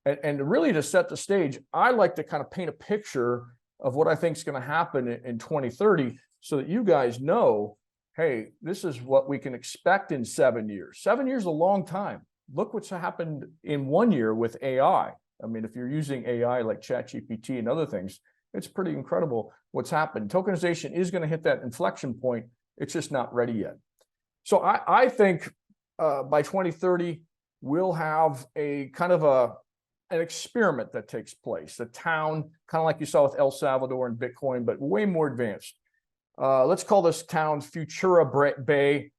And really, to set the stage, I like to kind of paint a picture of what I think is going to happen in 2030, so that you guys know, hey, this is what we can expect in 7 years. 7 years is a long time. Look what's happened in 1 year with AI. I mean, if you're using AI like ChatGPT and other things, it's pretty incredible what's happened. Tokenization is going to hit that inflection point. It's just not ready yet. So I think by 2030, we'll have a kind of an experiment that takes place, a town, kind of like you saw with El Salvador and Bitcoin, but way more advanced. Let's call this town Futura Bay.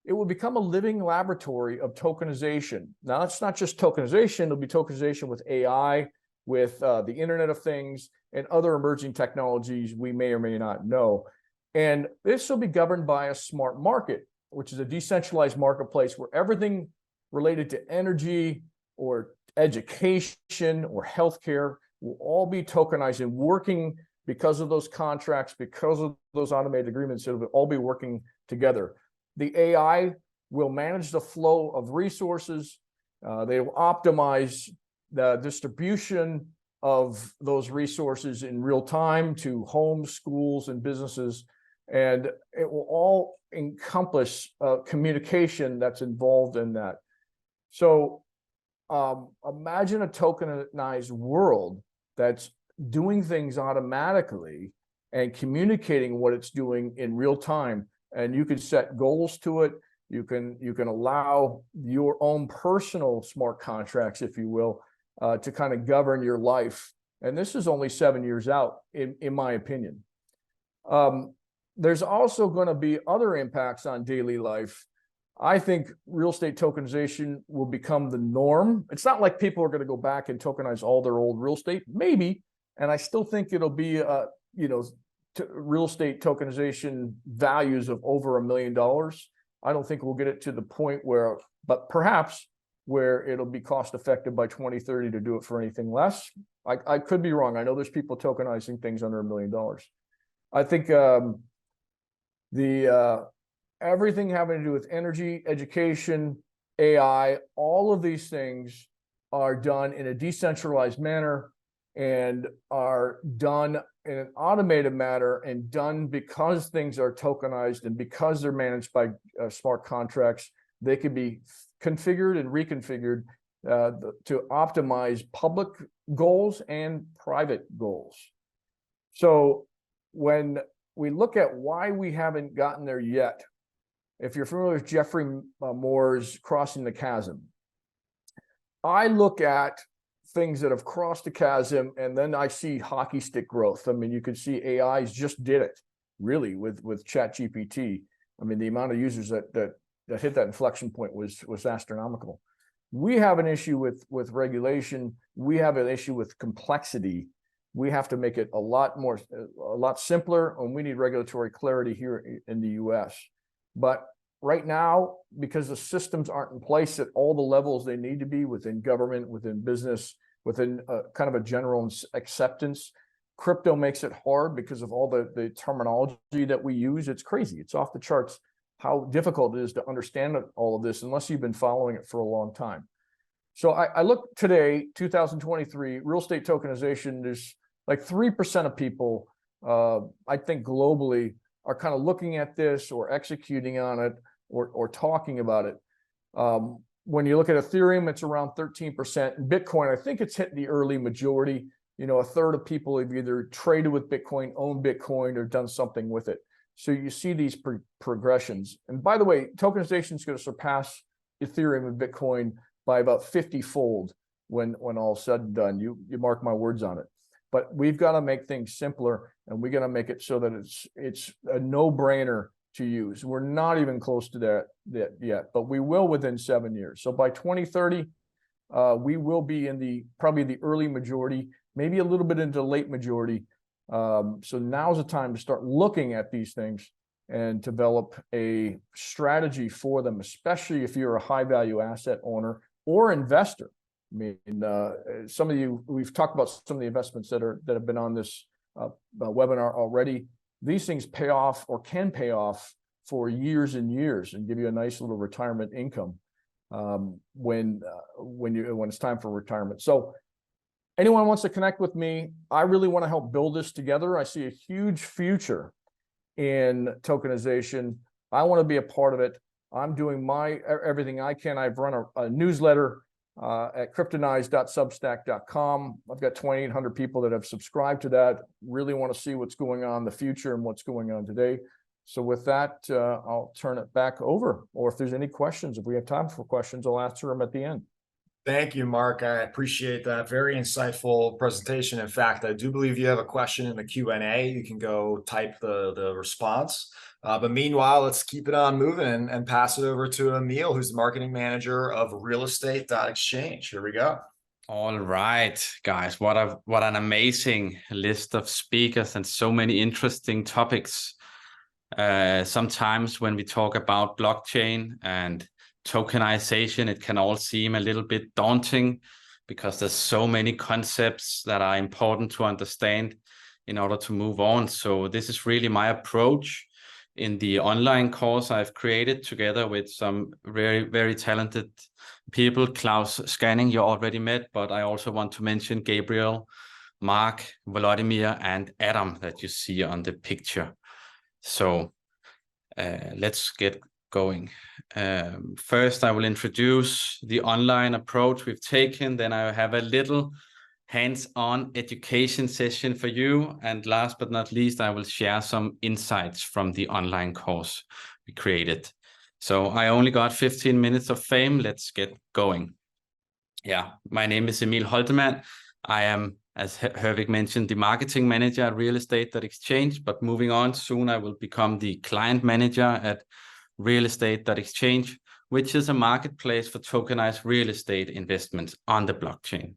It will become a living laboratory of tokenization. Now, it's not just tokenization, it'll be tokenization with AI, with the Internet of Things, and other emerging technologies we may or may not know. And this will be governed by a smart market, which is a decentralized marketplace where everything related to energy or education or healthcare will all be tokenized and working because of those contracts, because of those automated agreements. It'll all be working together. The AI will manage the flow of resources. They will optimize the distribution of those resources in real time to homes, schools, and businesses. And it will all encompass communication that's involved in that. So imagine a tokenized world that's doing things automatically and communicating what it's doing in real time. And you can set goals to it. You can allow your own personal smart contracts, if you will, to kind of govern your life. And this is only 7 years out, in my opinion. There's also going to be other impacts on daily life. I think real estate tokenization will become the norm. It's not like people are going to go back and tokenize all their old real estate, maybe. And I still think it'll be, real estate tokenization values of over $1 million. I don't think we'll get it to the point where, but perhaps where it'll be cost effective by 2030 to do it for anything less. I could be wrong. I know there's people tokenizing things under $1 million. I think everything having to do with energy, education, AI, all of these things are done in a decentralized manner and are done in an automated manner, and done because things are tokenized and because they're managed by smart contracts. They can be configured and reconfigured to optimize public goals and private goals. So when we look at why we haven't gotten there yet, if you're familiar with Jeffrey Moore's Crossing the Chasm, I look at things that have crossed the chasm, and then I see hockey stick growth. I mean, you could see AIs just did it, really, with ChatGPT. I mean, the amount of users that hit that inflection point was astronomical. We have an issue with regulation. We have an issue with complexity. We have to make it a lot simpler, and we need regulatory clarity here in the US. But right now, because the systems aren't in place at all the levels they need to be within government, within business, within kind of a general acceptance, crypto makes it hard because of all the terminology that we use. It's crazy. It's off the charts how difficult it is to understand all of this unless you've been following it for a long time. So I look today, 2023, real estate tokenization, there's like 3% of people, I think globally, are kind of looking at this or executing on it or talking about it. When you look at Ethereum, it's around 13%. And Bitcoin, I think it's hit the early majority. You know, a third of people have either traded with Bitcoin, owned Bitcoin, or done something with it. So you see these progressions. And by the way, tokenization is going to surpass Ethereum and Bitcoin by about 50-fold when all said and done. You mark my words on it. But we've got to make things simpler, and we're going to make it so that it's a no-brainer to use. We're not even close to that yet, but we will within 7 years. So by 2030, we will be in probably the early majority, maybe a little bit into late majority So now's the time to start looking at these things and develop a strategy for them, especially if you're a high value asset owner or investor. I mean, some of you, we've talked about some of the investments that have been on this webinar already. These things pay off or can pay off for years and years and give you a nice little retirement income when it's time for retirement. So anyone wants to connect with me, I really want to help build this together. I see a huge future in tokenization. I want to be a part of it. I'm doing everything I can. I've run a newsletter at cryptonize.substack.com. I've got 2,800 people that have subscribed to that. Really want to see what's going on in the future and what's going on today. So with that, I'll turn it back over. Or if there's any questions, if we have time for questions, I'll answer them at the end. Thank you, Mark. I appreciate that. Very insightful presentation. In fact, I do believe you have a question in the Q&A. You can go type the response. But meanwhile, let's keep it on moving and pass it over to Emil, who's the marketing manager of realestate.exchange. Here we go. All right, guys, what an amazing list of speakers and so many interesting topics. Sometimes when we talk about blockchain and tokenization, it can all seem a little bit daunting because there's so many concepts that are important to understand in order to move on. So this is really my approach in the online course I've created together with some very, very talented people. Klaus Scanning, you already met, but I also want to mention Gabriel, Mark, Volodymyr, and Adam that you see on the picture. So let's get going. First, I will introduce the online approach we've taken. Then I have a little hands-on education session for you. And last but not least, I will share some insights from the online course we created. So I only got 15 minutes of fame. Let's get going. Yeah, my name is Emil Holtemann. I am, as Hervik mentioned, the marketing manager at realestate.exchange, but moving on, soon I will become the client manager at realestate.exchange, which is a marketplace for tokenized real estate investments on the blockchain.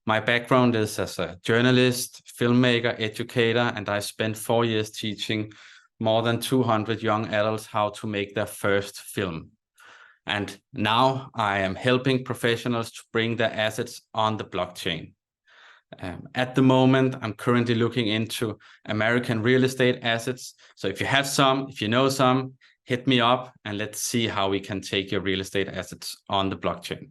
My background is as a journalist, filmmaker, educator, and I spent 4 years teaching more than 200 young adults how to make their first film. And now I am helping professionals to bring their assets on the blockchain. At the moment, I'm currently looking into American real estate assets. So if you have some, if you know some, hit me up and let's see how we can take your real estate assets on the blockchain.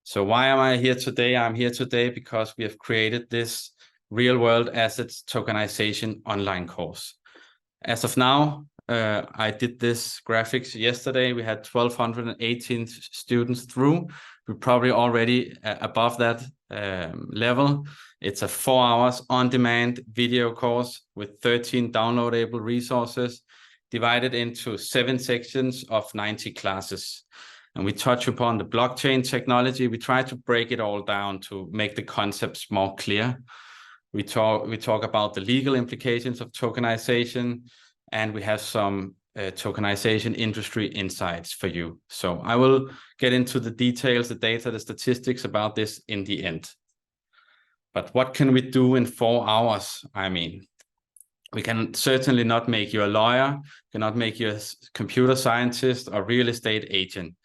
So why am I here today? I'm here today because we have created this real world assets tokenization online course. As of now, I did this graphics yesterday. We had 1,218 students through. We're probably already above that level. It's a 4 hours on-demand video course with 13 downloadable resources divided into 7 sections of 90 classes. And we touch upon the blockchain technology. We try to break it all down to make the concepts more clear. We talk about the legal implications of tokenization, and we have some tokenization industry insights for you. So I will get into the details, the data, the statistics about this in the end. But what can we do in 4 hours? I mean, we can certainly not make you a lawyer, cannot make you a computer scientist or real estate agent,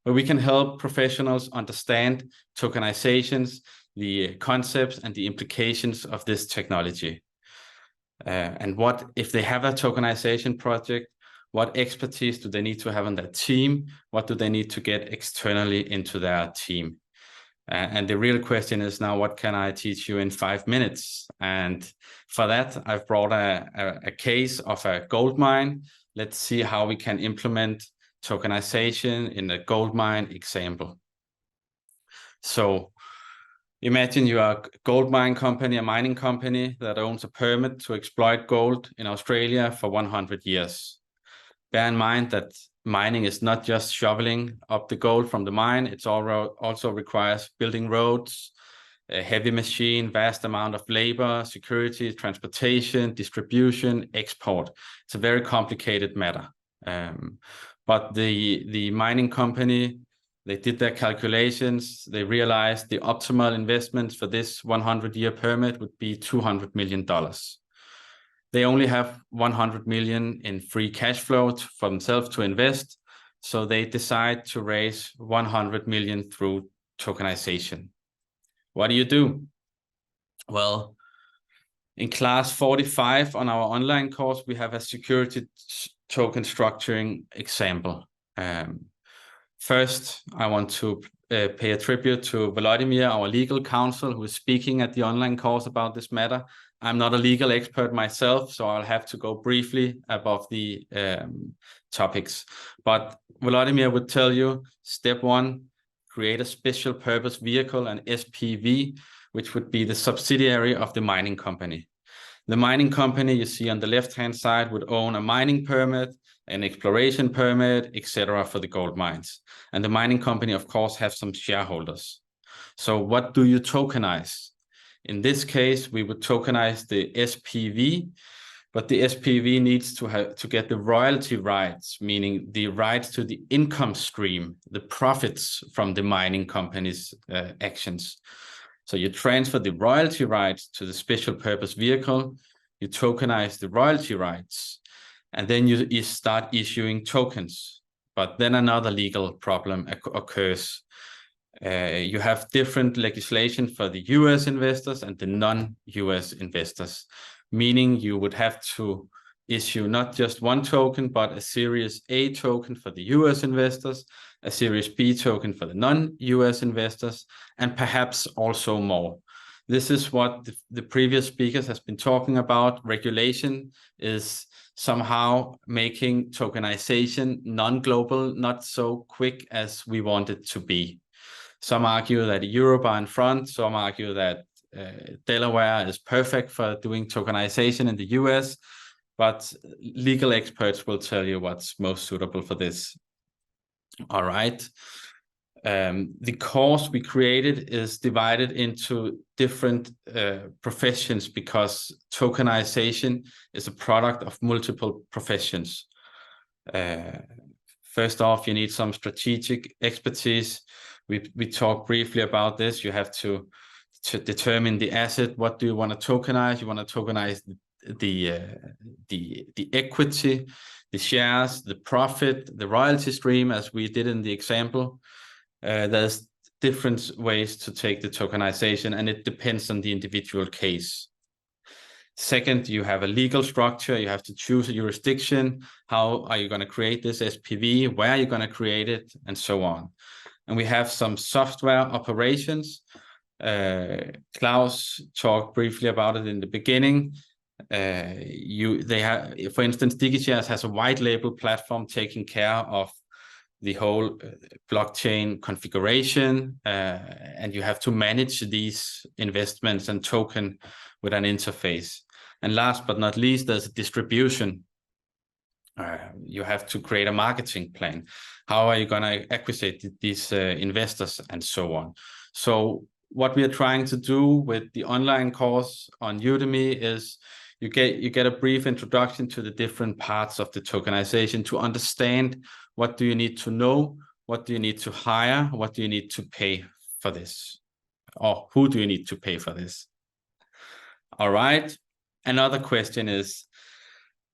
but we can help professionals understand tokenizations, the concepts and the implications of this technology. And what if they have a tokenization project, what expertise do they need to have on their team? What do they need to get externally into their team? And the real question is now, what can I teach you in 5 minutes? And for that, I've brought a case of a gold mine. Let's see how we can implement tokenization in a gold mine example. So imagine you are a gold mine company, a mining company that owns a permit to exploit gold in Australia for 100 years. Bear in mind that mining is not just shoveling up the gold from the mine. It also requires building roads, a heavy machine, vast amount of labor, security, transportation, distribution, export. It's a very complicated matter. But the mining company, They did their calculations. They realized the optimal investment for this 100-year permit would be $200 million. They only have 100 million in free cash flow for themselves to invest. So they decide to raise 100 million through tokenization. What do? Well, in class 45 on our online course, we have a security token structuring example. First, I want to pay a tribute to Volodymyr, our legal counsel, who is speaking at the online course about this matter. I'm not a legal expert myself, so I'll have to go briefly above the topics. But Volodymyr would tell you, step 1, create a special purpose vehicle, an SPV, which would be the subsidiary of the mining company. The mining company you see on the left-hand side would own a mining permit, an exploration permit, etc. for the gold mines. And the mining company, of course, has some shareholders. So what do you tokenize? In this case, we would tokenize the SPV, but the SPV needs to get the royalty rights, meaning the rights to the income stream, the profits from the mining company's actions. So you transfer the royalty rights to the special purpose vehicle, you tokenize the royalty rights, and then you start issuing tokens. But then another legal problem occurs. You have different legislation for the US investors and the non-US investors, meaning you would have to issue not just one token, but a Series A token for the US investors, a Series B token for the non-US investors, and perhaps also more. This is what the previous speakers has been talking about. Regulation is somehow making tokenization non-global, not so quick as we want it to be. Some argue that Europe are in front. Some argue that Delaware is perfect for doing tokenization in the US, but legal experts will tell you what's most suitable for this. All right. The course we created is divided into different professions because tokenization is a product of multiple professions. First off, you need some strategic expertise. We talked briefly about this. You have to determine the asset. What do you want to tokenize? You want to tokenize the equity, the shares, the profit, the royalty stream, as we did in the example. There's different ways to take the tokenization, and it depends on the individual case. Second, you have a legal structure. You have to choose a jurisdiction. How are you going to create this SPV? Where are you going to create it? And so on. And we have some software operations. Klaus talked briefly about it in the beginning. They have, for instance, DigiShares has a white label platform taking care of the whole blockchain configuration, and you have to manage these investments and token with an interface. And last but not least, there's a distribution. You have to create a marketing plan. How are you going to acquire these investors and so on? So what we are trying to do with the online course on Udemy is you get a brief introduction to the different parts of the tokenization to understand what do you need to know, what do you need to hire, what do you need to pay for this, or who do you need to pay for this? All right. Another question is,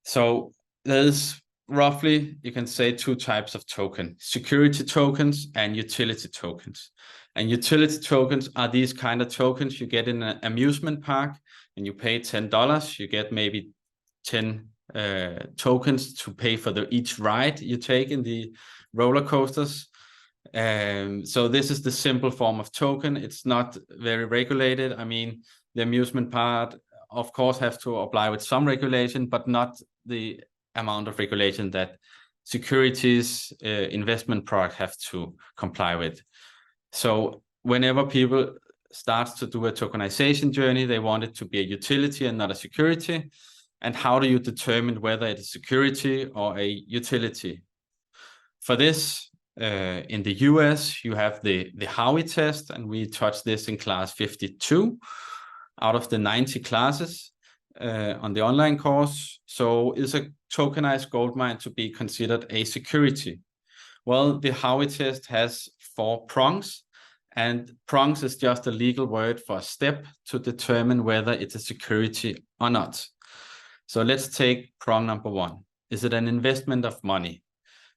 so there's roughly, you can say, 2 types of token: security tokens and utility tokens. And utility tokens are these kind of tokens you get in an amusement park, and you pay $10. You get maybe 10 tokens to pay for each ride you take in the roller coasters. So this is the simple form of token. It's not very regulated. I mean, the amusement part, of course, have to apply with some regulation, but not the amount of regulation that securities investment products have to comply with. So whenever people start to do a tokenization journey, they want it to be a utility and not a security. And how do you determine whether it is security or a utility? For this, in the US, you have the Howey test, and we touched this in class 52 out of the 90 classes on the online course. So is a tokenized gold mine to be considered a security? Well, the Howey test has 4 prongs. And prongs is just a legal word for a step to determine whether it's a security or not. So let's take prong number 1. Is it an investment of money?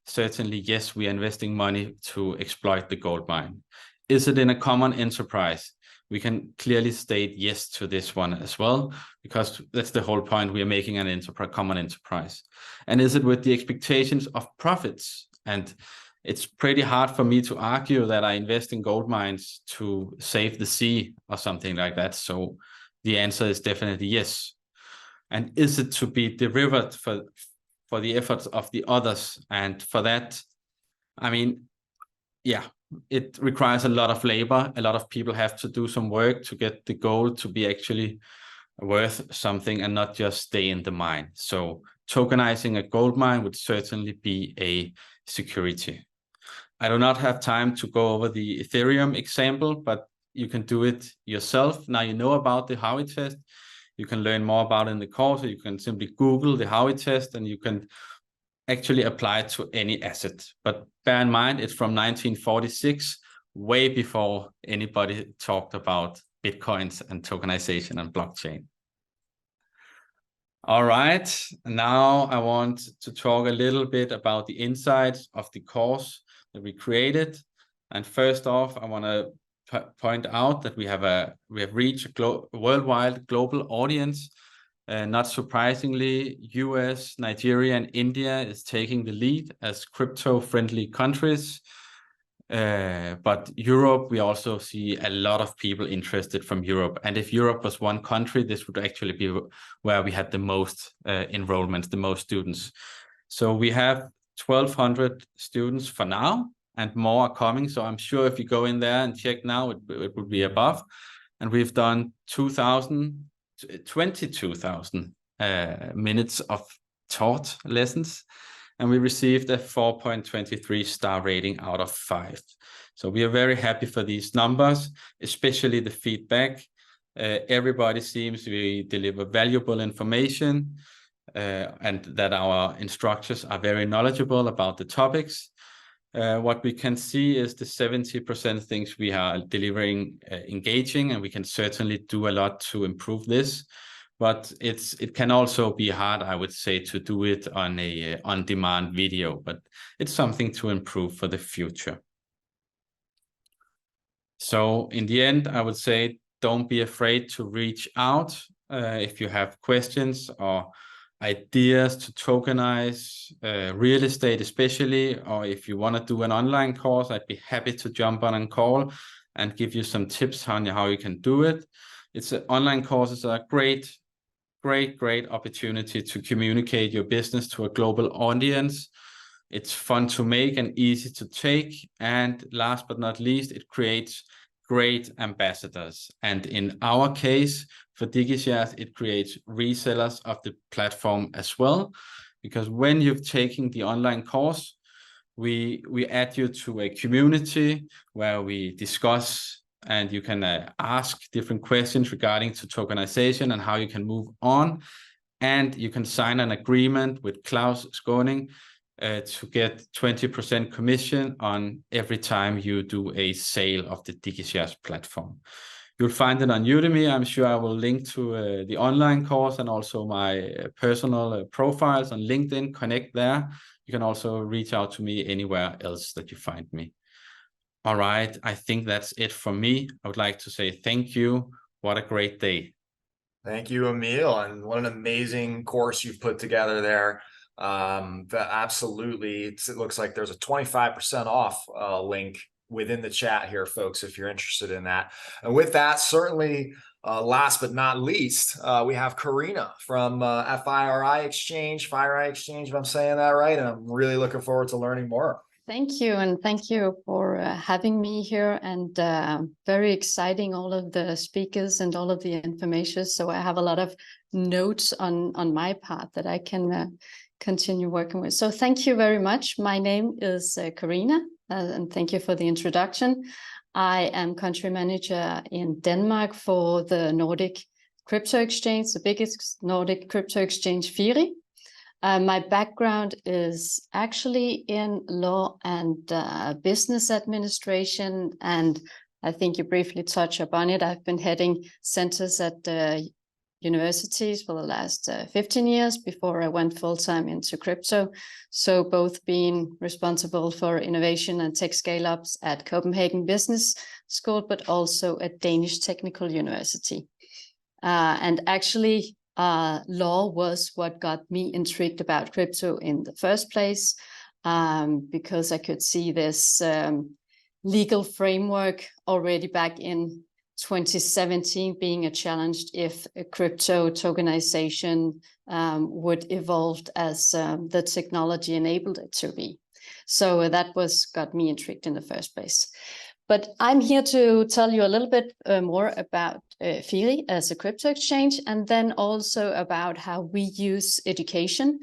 Certainly, yes, we are investing money to exploit the gold mine. Is it in a common enterprise? We can clearly state yes to this one as well, because that's the whole point. We are making an common enterprise. And is it with the expectations of profits? And it's pretty hard for me to argue that I invest in gold mines to save the sea or something like that. So the answer is definitely yes. And is it to be delivered for the efforts of the others? And for that, I mean, yeah, it requires a lot of labor. A lot of people have to do some work to get the gold to be actually worth something and not just stay in the mine. So tokenizing a gold mine would certainly be a security. I do not have time to go over the Ethereum example, but you can do it yourself. Now you know about the Howey test. You can learn more about it in the course. You can simply Google the Howey test and you can actually apply it to any asset. But bear in mind, it's from 1946, way before anybody talked about Bitcoins and tokenization and blockchain. All right, now I want to talk a little bit about the insights of the course that we created. And first off, I want to point out that we have reached a worldwide global audience. Not surprisingly, US, Nigeria, and India is taking the lead as crypto-friendly countries. But Europe, we also see a lot of people interested from Europe. And if Europe was one country, this would actually be where we had the most enrollments, the most students. So we have 1,200 students for now, and more are coming. So I'm sure if you go in there and check now, it would be above. And we've done 22,000 minutes of taught lessons. And we received a 4.23 star rating out of 5. So we are very happy for these numbers, especially the feedback. Everybody seems to deliver valuable information and that our instructors are very knowledgeable about the topics. What we can see is the 70% things we are delivering engaging, and we can certainly do a lot to improve this. But it can also be hard, I would say, to do it on a on-demand video, but it's something to improve for the future. So in the end, I would say, don't be afraid to reach out if you have questions or ideas to tokenize real estate, especially, or if you want to do an online course, I'd be happy to jump on and call and give you some tips on how you can do it. Online courses are great opportunity to communicate your business to a global audience. It's fun to make and easy to take. And last but not least, it creates great ambassadors. And in our case, for DigiShares, it creates resellers of the platform as well. Because when you've taken the online course, we add you to a community where we discuss and you can ask different questions regarding to tokenization and how you can move on. And you can sign an agreement with Klaus Skåning to get 20% commission on every time you do a sale of the DigiShares platform. You'll find it on Udemy. I'm sure I will link to the online course and also my personal profiles on LinkedIn. Connect there. You can also reach out to me anywhere else that you find me. All right, I think that's it from me. I would like to say thank you. What a great day. Thank you, Emil, and what an amazing course you've put together there. Absolutely, it looks like there's a 25% off link within the chat here, folks, if you're interested in that. And with that, certainly, last but not least, we have Karina from FIRI Exchange, if I'm saying that right, and I'm really looking forward to learning more. Thank you, and thank you for having me here, and very exciting, all of the speakers and all of the information. So I have a lot of notes on my part that I can continue working with. So thank you very much. My name is Karina, and thank you for the introduction. I am country manager in Denmark for the Nordic crypto exchange, the biggest Nordic crypto exchange, FIRI. My background is actually in law and business administration, and I think you briefly touched upon it. I've been heading centers at universities for the last 15 years before I went full-time into crypto. So both being responsible for innovation and tech scale-ups at Copenhagen Business School, but also at Danish Technical University. And actually, law was what got me intrigued about crypto in the first place, because I could see this legal framework already back in 2017 being a challenge if a crypto tokenization would evolve as the technology enabled it to be. So that got me intrigued in the first place. But I'm here to tell you a little bit more about Fili as a crypto exchange, and then also about how we use education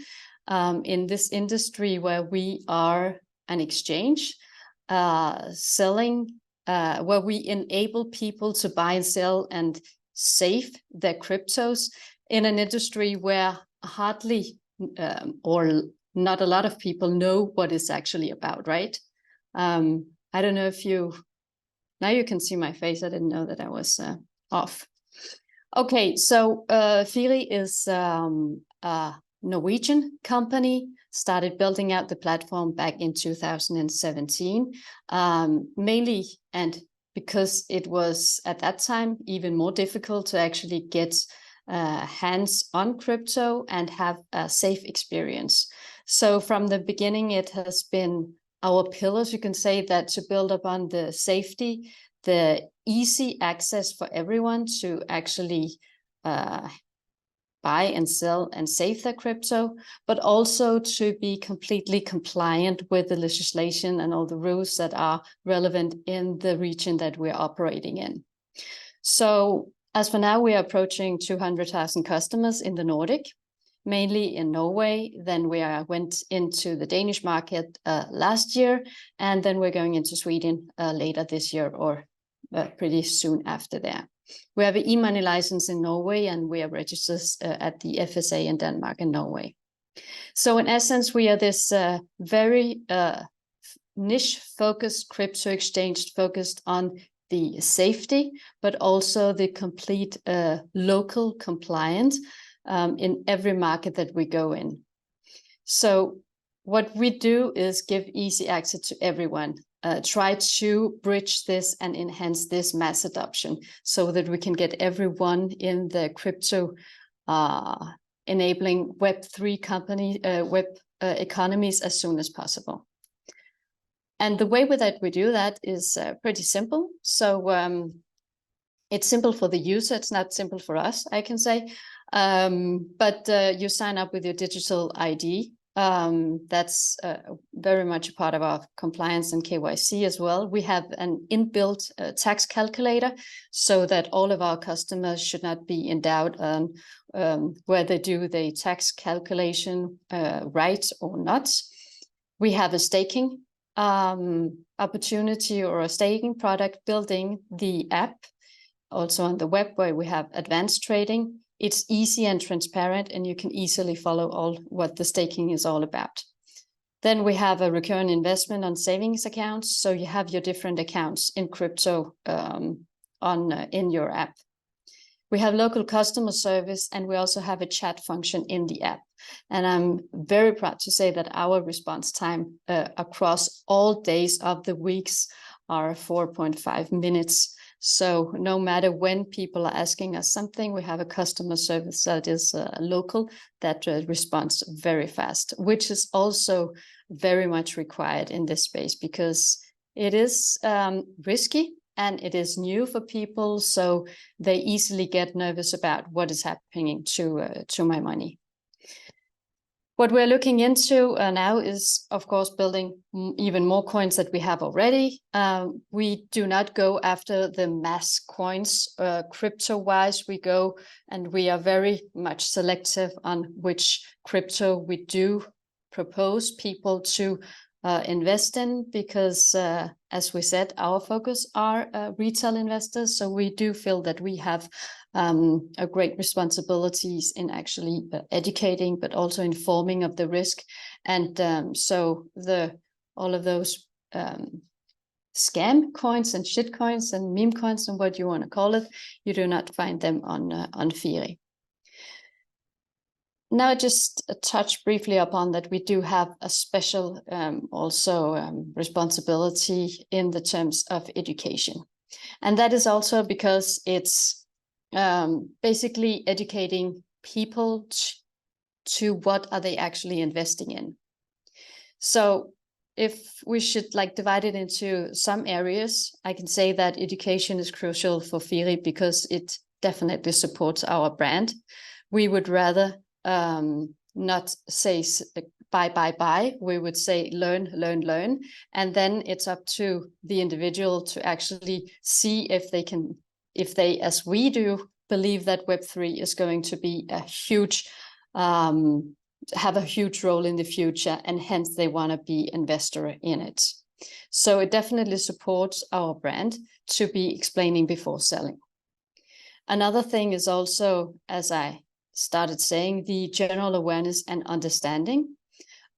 in this industry where we are an exchange selling, where we enable people to buy and sell and save their cryptos in an industry where hardly or not a lot of people know what it's actually about, right? I don't know if now you can see my face. I didn't know that I was off. Okay, so Fili is a Norwegian company, started building out the platform back in 2017, mainly and because it was at that time even more difficult to actually get hands on crypto and have a safe experience. So from the beginning, it has been our pillars, you can say, that to build upon the safety, the easy access for everyone to actually buy and sell and save their crypto, but also to be completely compliant with the legislation and all the rules that are relevant in the region that we're operating in. So as for now, we are approaching 200,000 customers in the Nordic, mainly in Norway. Then we went into the Danish market last year, and then we're going into Sweden later this year, or pretty soon after that. We have an e-money license in Norway, and we are registered at the FSA in Denmark and Norway. So in essence, we are this very niche-focused crypto exchange focused on the safety, but also the complete local compliance in every market that we go in. So what we do is give easy access to everyone, try to bridge this and enhance this mass adoption so that we can get everyone in the crypto enabling Web3 company, economies as soon as possible. And the way that we do that is pretty simple. So it's simple for the user, it's not simple for us, I can say. But you sign up with your digital ID. That's very much a part of our compliance and KYC as well. We have an inbuilt tax calculator so that all of our customers should not be in doubt on whether do the tax calculation right or not. We have a staking opportunity or a staking product building the app. Also on the web where we have advanced trading. It's easy and transparent, and you can easily follow all what the staking is all about. Then we have a recurring investment on savings accounts. So you have your different accounts in crypto in your app. We have local customer service, and we also have a chat function in the app. And I'm very proud to say that our response time across all days of the weeks are 4.5 minutes. So no matter when people are asking us something, we have a customer service that is local that responds very fast, which is also very much required in this space because it is risky and it is new for people. So they easily get nervous about what is happening to my money. What we're looking into now is, of course, building even more coins that we have already. We do not go after the mass coins crypto-wise. We go and we are very much selective on which crypto we do propose people to invest in because, as we said, our focus are retail investors. So we do feel that we have a great responsibilities in actually educating, but also informing of the risk. And so all of those scam coins and shit coins and meme coins and what you want to call it, you do not find them on Firi. Now, just touch briefly upon that we do have a special responsibility in the terms of education. And that is also because it's basically educating people to what are they actually investing in. So if we should like divide it into some areas, I can say that education is crucial for Firi because it definitely supports our brand. We would rather not say buy. We would say learn. And then it's up to the individual to actually see if they, as we do, believe that Web3 is going to be a huge, have a huge role in the future, and hence they want to be investor in it. So it definitely supports our brand to be explaining before selling. Another thing is also, as I started saying, the general awareness and understanding.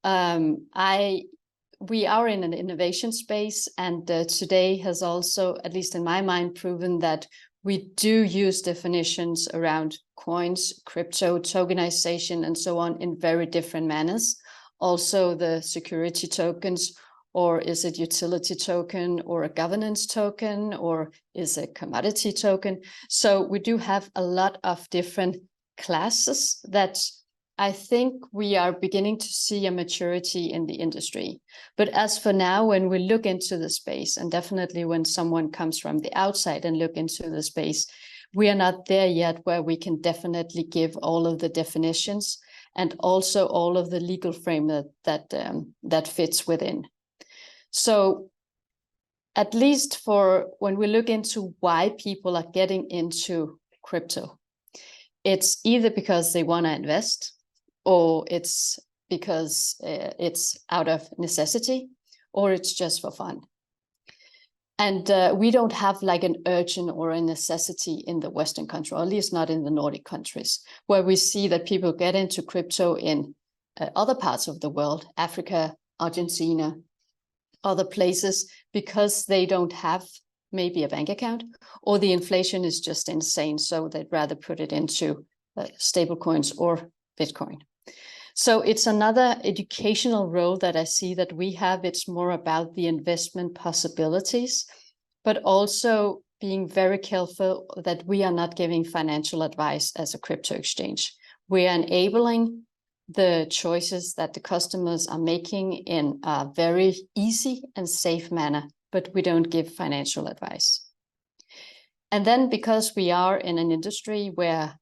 We are in an innovation space, and today has also, at least in my mind, proven that we do use definitions around coins, crypto, tokenization, and so on in very different manners. Also the security tokens, or is it utility token, or a governance token, or is it commodity token? So we do have a lot of different classes that I think we are beginning to see a maturity in the industry. But as for now, when we look into the space, and definitely when someone comes from the outside and look into the space, we are not there yet where we can definitely give all of the definitions and also all of the legal framework that fits within. So at least for when we look into why people are getting into crypto, it's either because they want to invest, or it's because it's out of necessity, or it's just for fun. And we don't have like an urgent or a necessity in the Western country, or at least not in the Nordic countries, where we see that people get into crypto in other parts of the world, Africa, Argentina, other places, because they don't have maybe a bank account, or the inflation is just insane, so they'd rather put it into stable coins or Bitcoin. So it's another educational role that I see that we have. It's more about the investment possibilities, but also being very careful that we are not giving financial advice as a crypto exchange. We are enabling the choices that the customers are making in a very easy and safe manner, but we don't give financial advice. And then because we are in an industry where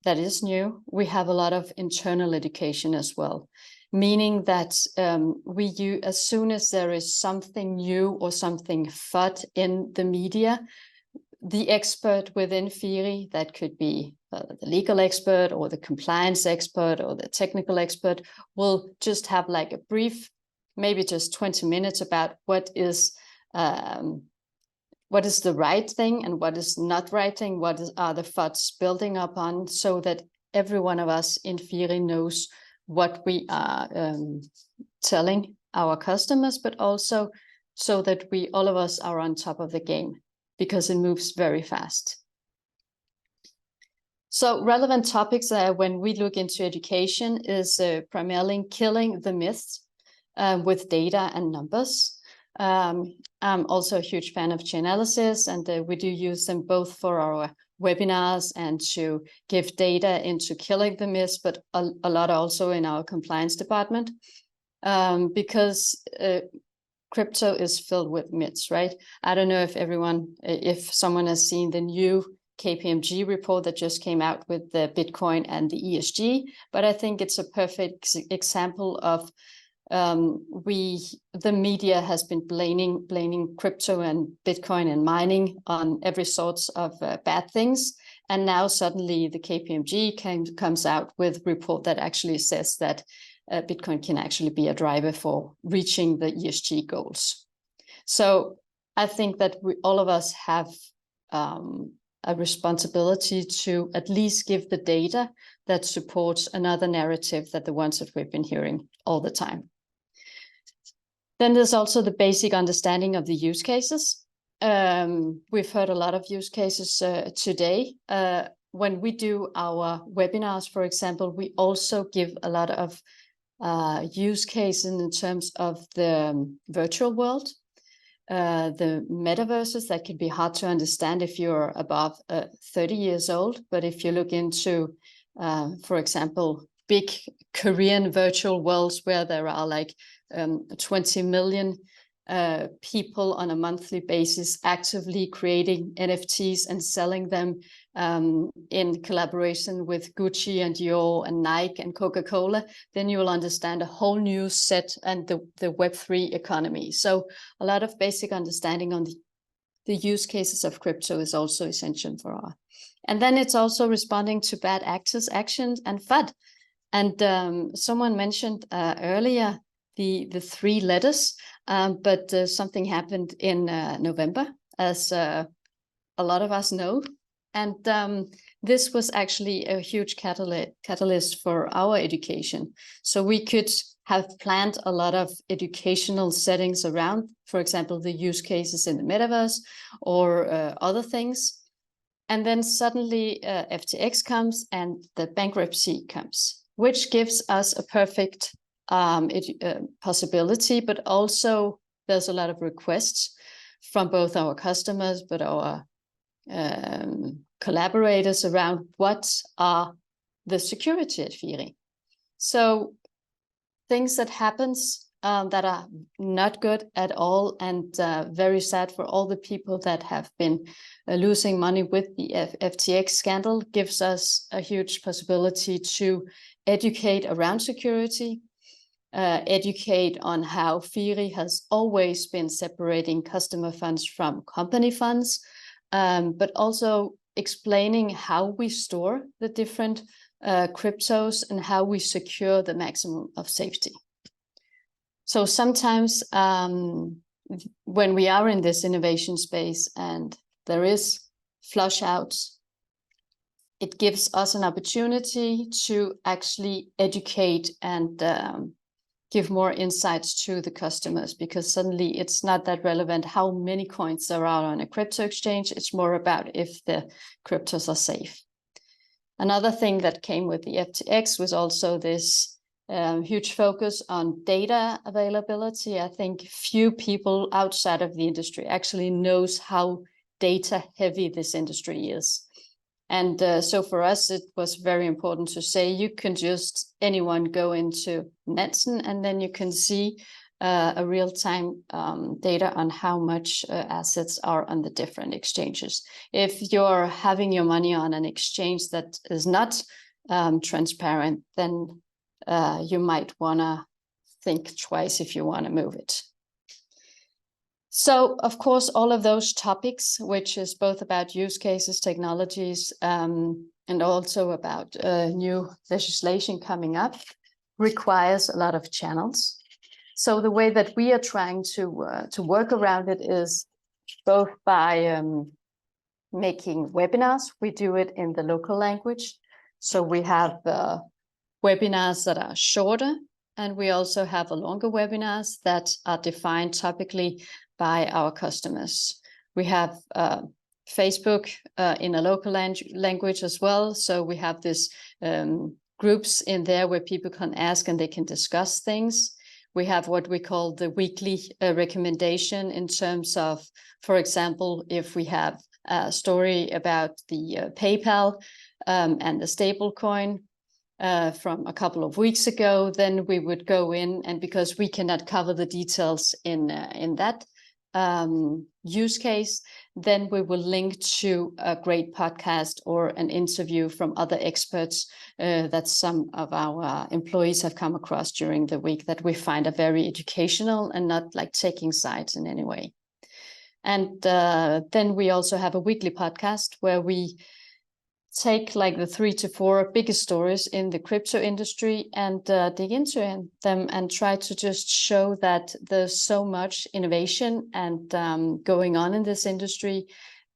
that is new, we have a lot of internal education as well, meaning that as soon as there is something new or something FUD in the media, the expert within Firi, that could be the legal expert or the compliance expert or the technical expert, will just have like a brief, maybe just 20 minutes about what is the right thing and what is not right thing, are the FUDs building up on, so that every one of us in Firi knows what we are telling our customers, but also so that all of us are on top of the game, because it moves very fast. So relevant topics when we look into education is primarily killing the myths with data and numbers. I'm also a huge fan of Chainalysis, and we do use them both for our webinars and to give data into killing the myths, but a lot also in our compliance department, because crypto is filled with myths, right? I don't know if someone has seen the new KPMG report that just came out with the Bitcoin and the ESG, but I think it's a perfect example of the media has been blaming crypto and Bitcoin and mining on every sorts of bad things. And now suddenly the KPMG comes out with a report that actually says that Bitcoin can actually be a driver for reaching the ESG goals. So I think that all of us have a responsibility to at least give the data that supports another narrative than the ones that we've been hearing all the time. Then there's also the basic understanding of the use cases. We've heard a lot of use cases today. When we do our webinars, for example, we also give a lot of use cases in terms of the virtual world, the metaverses that can be hard to understand if you're above 30 years old. But if you look into, for example, big Korean virtual worlds where there are like 20 million people on a monthly basis actively creating NFTs and selling them in collaboration with Gucci and Dior and Nike and Coca-Cola, then you will understand a whole new set and the Web3 economy. So a lot of basic understanding on the use cases of crypto is also essential for our. And then it's also responding to bad actors, actions, and FUD. And someone mentioned earlier the 3 letters, but something happened in November, as a lot of us know. And this was actually a huge catalyst for our education. So we could have planned a lot of educational settings around, for example, the use cases in the metaverse or other things. And then suddenly FTX comes and the bankruptcy comes, which gives us a perfect possibility, but also there's a lot of requests from both our customers, but our collaborators around what are the security at Firi. So things that happens that are not good at all, and very sad for all the people that have been losing money with the FTX scandal, gives us a huge possibility to educate around security, educate on how Firi has always been separating customer funds from company funds, but also explaining how we store the different cryptos and how we secure the maximum of safety. So sometimes when we are in this innovation space and there is flush outs, it gives us an opportunity to actually educate and give more insights to the customers, because suddenly it's not that relevant how many coins there are on a crypto exchange. It's more about if the cryptos are safe. Another thing that came with the FTX was also this huge focus on data availability. I think few people outside of the industry actually knows how data heavy this industry is. And so for us, it was very important to say you can just, anyone go into Netson and then you can see a real-time data on how much assets are on the different exchanges. If you're having your money on an exchange that is not transparent, then you might want to think twice if you want to move it. So, of course, all of those topics, which is both about use cases, technologies, and also about new legislation coming up, requires a lot of channels. So the way that we are trying to work around it is both by making webinars. We do it in the local language. So we have webinars that are shorter, and we also have a longer webinars that are defined topically by our customers. We have Facebook in a local language as well. So we have this groups in there where people can ask and they can discuss things. We have what we call the weekly recommendation in terms of, for example, if we have a story about the PayPal and the stablecoin from a couple of weeks ago, then we would go in, and because we cannot cover the details in that use case, then we will link to a great podcast or an interview from other experts that some of our employees have come across during the week that we find are very educational and not like taking sides in any way. And then we also have a weekly podcast where we take like the 3 to 4 biggest stories in the crypto industry and dig into them and try to just show that there's so much innovation and going on in this industry,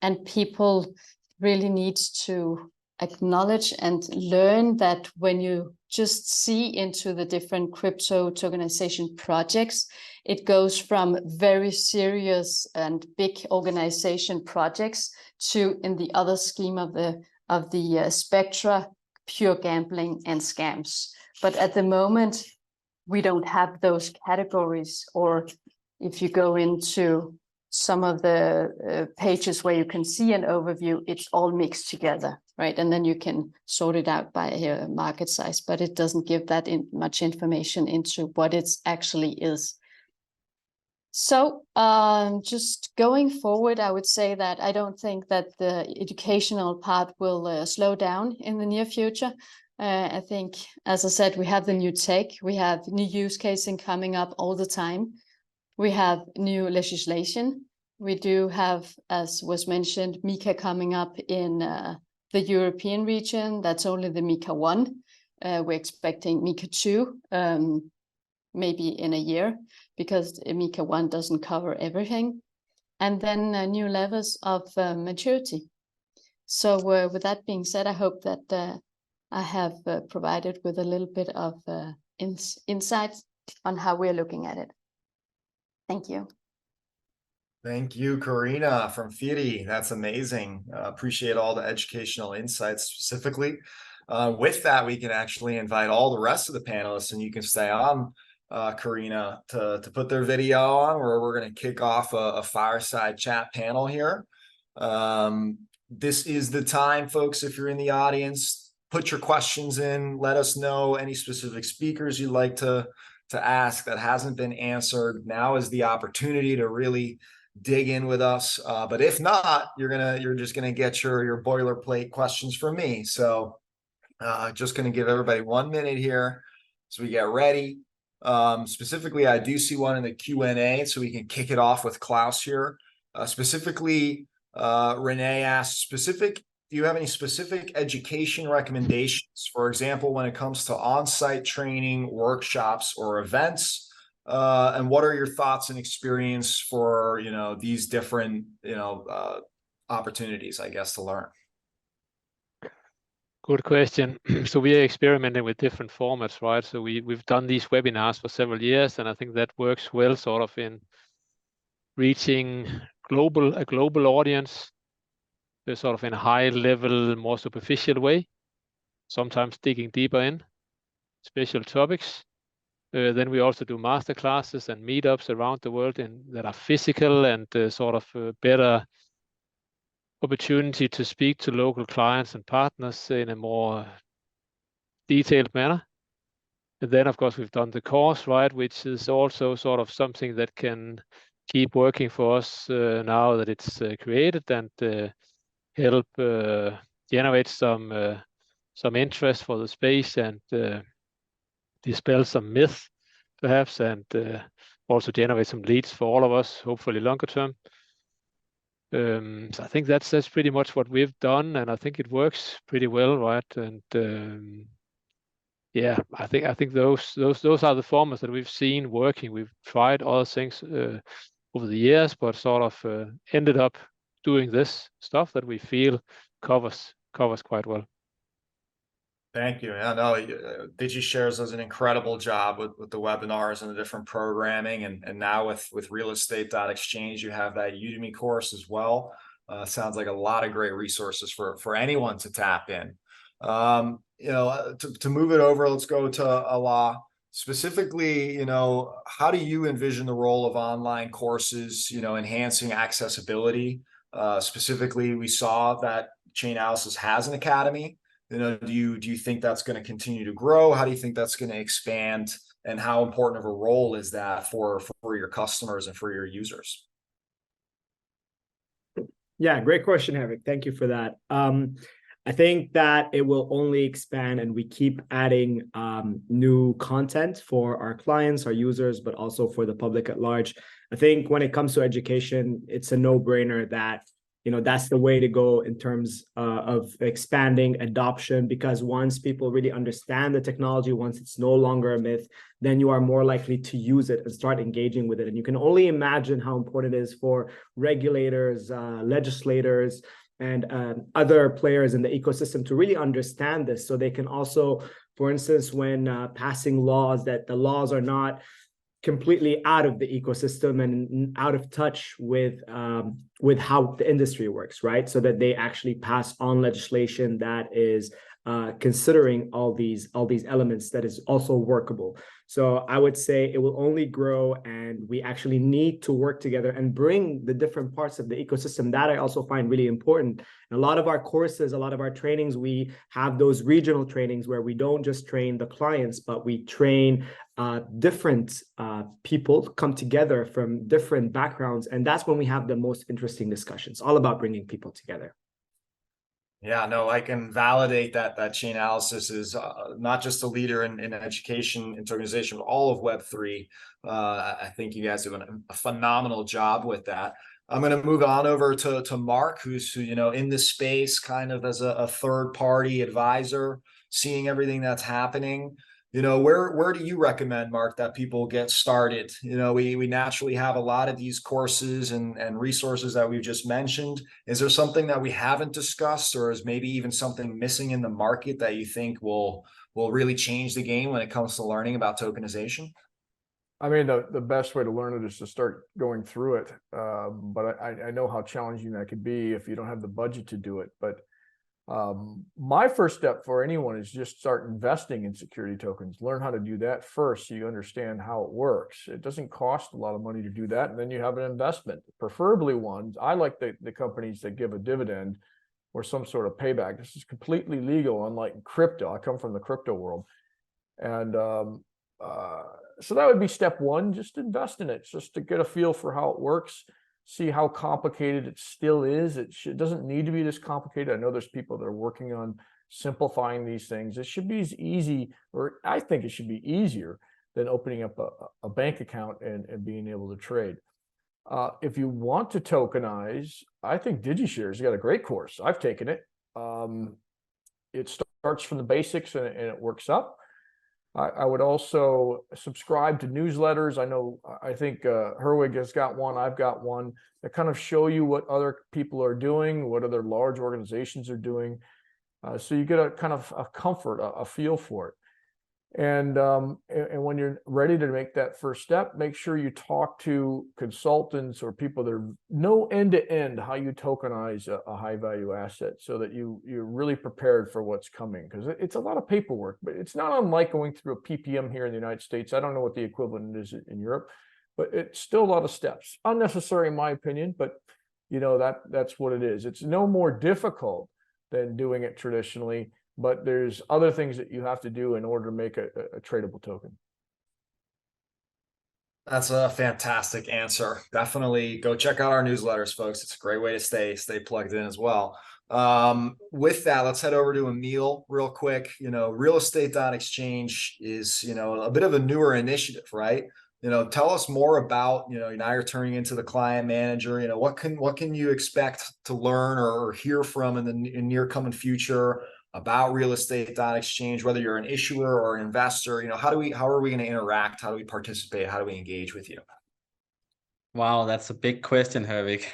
and people really needs to acknowledge and learn that when you just see into the different crypto tokenization projects, it goes from very serious and big organization projects to, in the other scheme of the spectra, pure gambling and scams. But at the moment, we don't have those categories, or if you go into some of the pages where you can see an overview, it's all mixed together, right? And then you can sort it out by market size, but it doesn't give that much information into what it actually is. So just going forward, I would say that I don't think that the educational part will slow down in the near future. I think, as I said, we have the new tech, we have new use cases coming up all the time. We have new legislation. We do have, as was mentioned, MiCA coming up in the European region. That's only the MiCA 1. We're expecting MiCA 2 maybe in a year, because MiCA 1 doesn't cover everything. And then new levels of maturity. So with that being said, I hope that I have provided with a little bit of insight on how we're looking at it. Thank you. Thank you, Karina from Firi. That's amazing. Appreciate all the educational insights specifically. With that, we can actually invite all the rest of the panelists, and you can stay on, Karina, to put their video on, where we're going to kick off a fireside chat panel here. This is the time, folks. If you're in the audience, put your questions in. Let us know any specific speakers you'd like to ask that hasn't been answered. Now is the opportunity to really dig in with us. But if not, you're just gonna get your boilerplate questions from me. So just gonna give everybody 1 minute here so we get ready. Specifically, I do see one in the Q&A, so we can kick it off with Klaus here. Specifically, Renee asked, do you have any specific education recommendations, for example, when it comes to on-site training, workshops, or events? And what are your thoughts and experience for, these different, opportunities, I guess, to learn? Good question. So we are experimenting with different formats, right? So we've done these webinars for several years, and I think that works well sort of in reaching a global audience, sort of in a high level, more superficial way, sometimes digging deeper in special topics. Then we also do master classes and meetups around the world that are physical and sort of better opportunity to speak to local clients and partners in a more detailed manner. And then, of course, we've done the course, right, which is also sort of something that can keep working for us now that it's created, and help generate some interest for the space, and dispel some myths, perhaps, and also generate some leads for all of us, hopefully longer term. So I think that's pretty much what we've done, and I think it works pretty well, right? And yeah, I think those are the formats that we've seen working. We've tried other things over the years, but sort of ended up doing this stuff that we feel covers quite well. Thank you. I know DigiShares does an incredible job with the webinars and the different programming, and now with realestate.exchange, you have that Udemy course as well. Sounds like a lot of great resources for anyone to tap in. To move it over, let's go to Allah. Specifically, how do you envision the role of online courses, enhancing accessibility? Specifically, we saw that Chainalysis has an academy. Do you think that's going to continue to grow? How do you think that's going to expand? And how important of a role is that for your customers and for your users? Yeah, great question, Henrik. Thank you for that. I think that it will only expand, and we keep adding new content for our clients, our users, but also for the public at large. I think when it comes to education, it's a no-brainer that that's the way to go in terms of expanding adoption, because once people really understand the technology, once it's no longer a myth, then you are more likely to use it and start engaging with it. And you can only imagine how important it is for regulators, legislators, and other players in the ecosystem to really understand this, so they can also, for instance, when passing laws, that the laws are not completely out of the ecosystem and out of touch with how the industry works, right? So that they actually pass on legislation that is considering all these elements, that is also workable. So I would say it will only grow, and we actually need to work together and bring the different parts of the ecosystem. That I also find really important. And a lot of our courses, a lot of our trainings, we have those regional trainings where we don't just train the clients, but we train different people come together from different backgrounds. And that's when we have the most interesting discussions, all about bringing people together. Yeah, no, I can validate that Chain Analysis is not just a leader in education and tokenization, but all of Web3. I think you guys have done a phenomenal job with that. I'm going to move on over to Mark, who's in this space kind of as a third party advisor, seeing everything that's happening. Where do you recommend, Mark, that people get started? We naturally have a lot of these courses and resources that we've just mentioned. Is there something that we haven't discussed, or is maybe even something missing in the market that you think will really change the game when it comes to learning about tokenization? I mean, the best way to learn it is to start going through it. But I know how challenging that could be if you don't have the budget to do it. But my first step for anyone is just start investing in security tokens. Learn how to do that first, so you understand how it works. It doesn't cost a lot of money to do that, and then you have an investment, preferably ones. I like the companies that give a dividend or some sort of payback. This is completely legal, unlike crypto. I come from the crypto world, and so that would be step one. Just invest in it, just to get a feel for how it works. See how complicated it still is. It doesn't need to be this complicated. I know there's people that are working on simplifying these things. It should be as easy, or I think it should be easier than opening up a bank account and being able to trade. If you want to tokenize, I think DigiShares has got a great course. I've taken it. It starts from the basics and it works up. I would also subscribe to newsletters. I think Herwig has got one. I've got one that kind of show you what other people are doing, what other large organizations are doing. So you get a kind of a comfort, a feel for it. And when you're ready to make that first step, make sure you talk to consultants or people that know end to end how you tokenize a high value asset, so that you're really prepared for what's coming, because it's a lot of paperwork. But it's not unlike going through a PPM here in the United States. I don't know what the equivalent is in Europe, but it's still a lot of steps. Unnecessary in my opinion, but that's what it is. It's no more difficult than doing it traditionally, but there's other things that you have to do in order to make a tradable token. That's a fantastic answer. Definitely go check out our newsletters, folks. It's a great way to stay plugged in as well. With that, let's head over to Emil real quick. Realestate.exchange is, a bit of a newer initiative, right? Tell us more about, now you're turning into the client manager. What can you expect to learn or hear from in the near coming future about Realestate.exchange, whether you're an issuer or an investor? How are we going to interact? How do we participate? How do we engage with you? Wow, that's a big question, Herwig.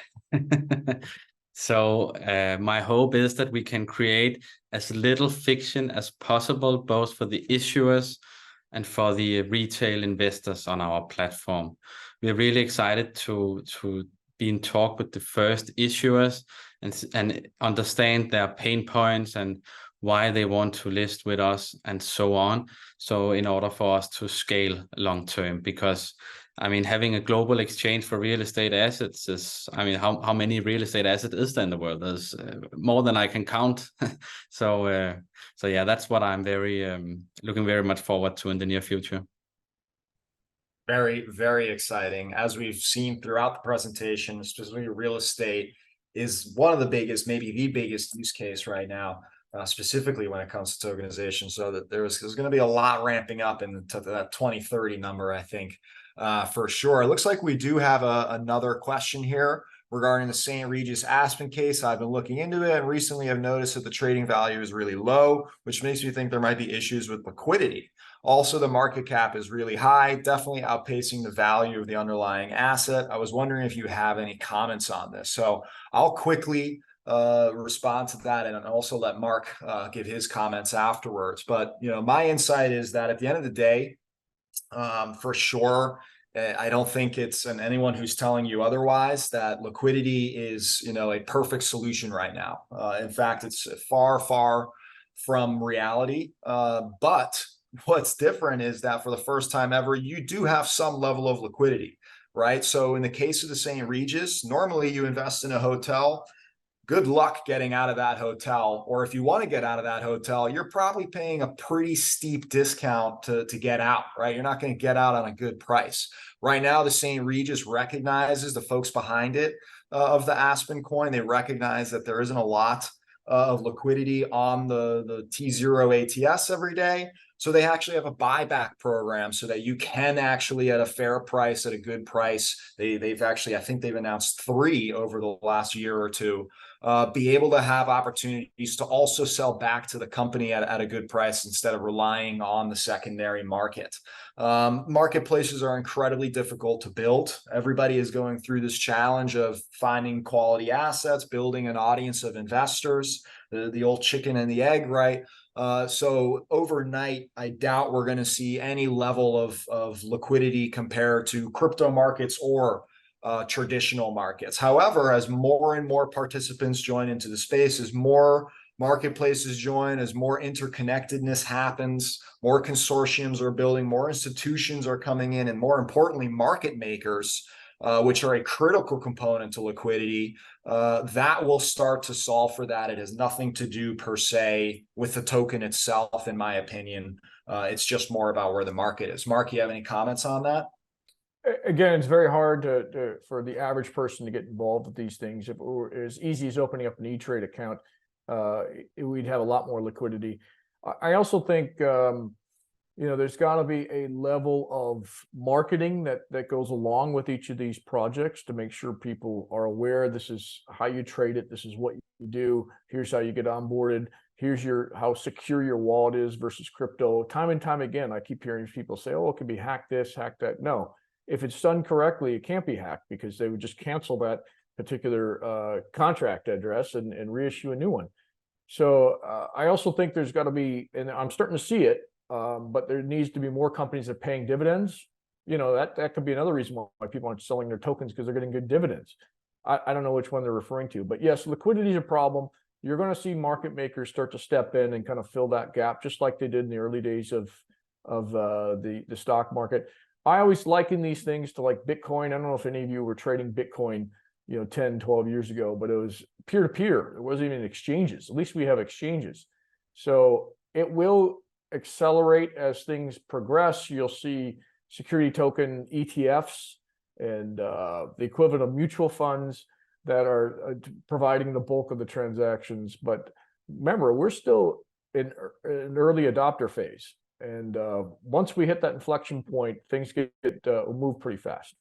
So my hope is that we can create as little friction as possible, both for the issuers and for the retail investors on our platform. We're really excited to be in talk with the first issuers and understand their pain points and why they want to list with us and so on. So in order for us to scale long term, because having a global exchange for real estate assets is, how many real estate assets is there in the world? There's more than I can count. So yeah, that's what I'm looking very much forward to in the near future. Very, very exciting. As we've seen throughout the presentation, specifically real estate is one of the biggest, maybe the biggest use case right now, specifically when it comes to tokenization. So that there's going to be a lot ramping up into that 2030 number, I think, for sure. It looks like we do have another question here regarding the St. Regis Aspen case. I've been looking into it, and recently I've noticed that the trading value is really low, which makes me think there might be issues with liquidity. Also, the market cap is really high, definitely outpacing the value of the underlying asset. I was wondering if you have any comments on this. So I'll quickly respond to that and also let Mark give his comments afterwards. But my insight is that at the end of the day, for sure, I don't think and anyone who's telling you otherwise, that liquidity is a perfect solution right now. In fact, it's far, far from reality. But what's different is that for the first time ever, you do have some level of liquidity, right? So in the case of the St. Regis, normally you invest in a hotel. Good luck getting out of that hotel. Or if you want to get out of that hotel, you're probably paying a pretty steep discount to get out, right? You're not going to get out on a good price. Right now, the St. Regis recognizes, the folks behind it, of the Aspencoin, they recognize that there isn't a lot of liquidity on the T0 ATS every day. So they actually have a buyback program so that you can actually, at a fair price, at a good price, they've actually, I think they've announced 3 over the last year or two, be able to have opportunities to also sell back to the company at a good price instead of relying on the secondary market. Marketplaces are incredibly difficult to build. Everybody is going through this challenge of finding quality assets, building an audience of investors, the old chicken and the egg, right? So overnight, I doubt we're going to see any level of liquidity compared to crypto markets or traditional markets. However, as more and more participants join into the space, as more marketplaces join, as more interconnectedness happens, more consortiums are building, more institutions are coming in, and more importantly, market makers, which are a critical component to liquidity, that will start to solve for that. It has nothing to do per se with the token itself, in my opinion. It's just more about where the market is. Mark, you have any comments on that? Again, it's very hard for the average person to get involved with these things. If it were as easy as opening up an E-Trade account, we'd have a lot more liquidity. I also think there's got to be a level of marketing that goes along with each of these projects to make sure people are aware this is how you trade it, this is what you do, here's how you get onboarded, here's how secure your wallet is versus crypto. Time and time again, I keep hearing people say, oh, it can be hacked this, hacked that. No. If it's done correctly, it can't be hacked because they would just cancel that particular contract address and reissue a new one. So I also think there's got to be, and I'm starting to see it, but there needs to be more companies that are paying dividends. That could be another reason why people aren't selling their tokens, because they're getting good dividends. I don't know which one they're referring to, but yes, liquidity is a problem. You're going to see market makers start to step in and kind of fill that gap, just like they did in the early days of the stock market. I always liken these things to like Bitcoin. I don't know if any of you were trading Bitcoin, 10, 12 years ago, but it was peer-to-peer. There wasn't even exchanges. At least we have exchanges. So it will accelerate as things progress. You'll see security token ETFs and the equivalent of mutual funds that are providing the bulk of the transactions. But remember, we're still in an early adopter phase. And once we hit that inflection point, things move pretty fast.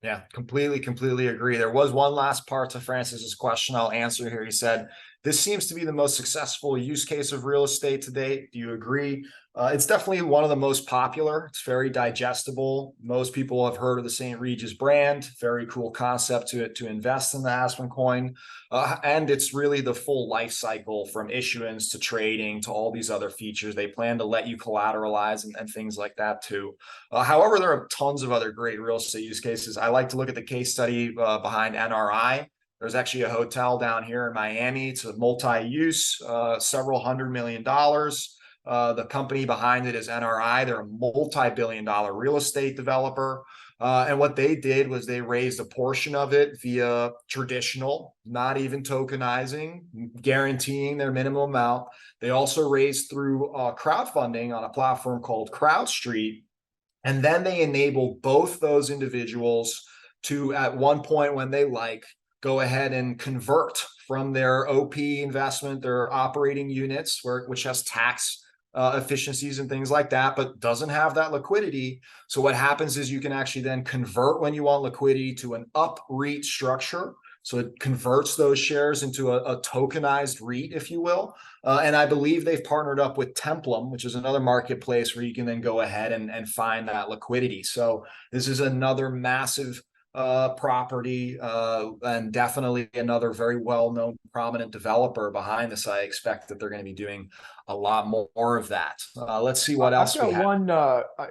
Yeah, completely agree. There was one last part to Francis's question I'll answer here. He said, this seems to be the most successful use case of real estate to date. Do you agree? It's definitely one of the most popular. It's very digestible. Most people have heard of the St. Regis brand. Very cool concept to invest in the Aspencoin. And it's really the full life cycle from issuance to trading to all these other features. They plan to let you collateralize and things like that too. However, there are tons of other great real estate use cases. I like to look at the case study behind NRI. There's actually a hotel down here in Miami. It's a multi-use, several $100 million. The company behind it is NRI. They're a multi-billion-dollar real estate developer. And what they did was they raised a portion of it via traditional, not even tokenizing, guaranteeing their minimum amount. They also raised through crowdfunding on a platform called CrowdStreet. And then they enabled both those individuals to, at one point when they go ahead and convert from their OP investment, their operating units, which has tax efficiencies and things like that, but doesn't have that liquidity. So what happens is you can actually then convert when you want liquidity to an up REIT structure. So it converts those shares into a tokenized REIT, if you will. And I believe they've partnered up with Templum, which is another marketplace where you can then go ahead and find that liquidity. So this is another massive property, and definitely another very well-known prominent developer behind this. I expect that they're going to be doing a lot more of that. Let's see what else I've got we have. one,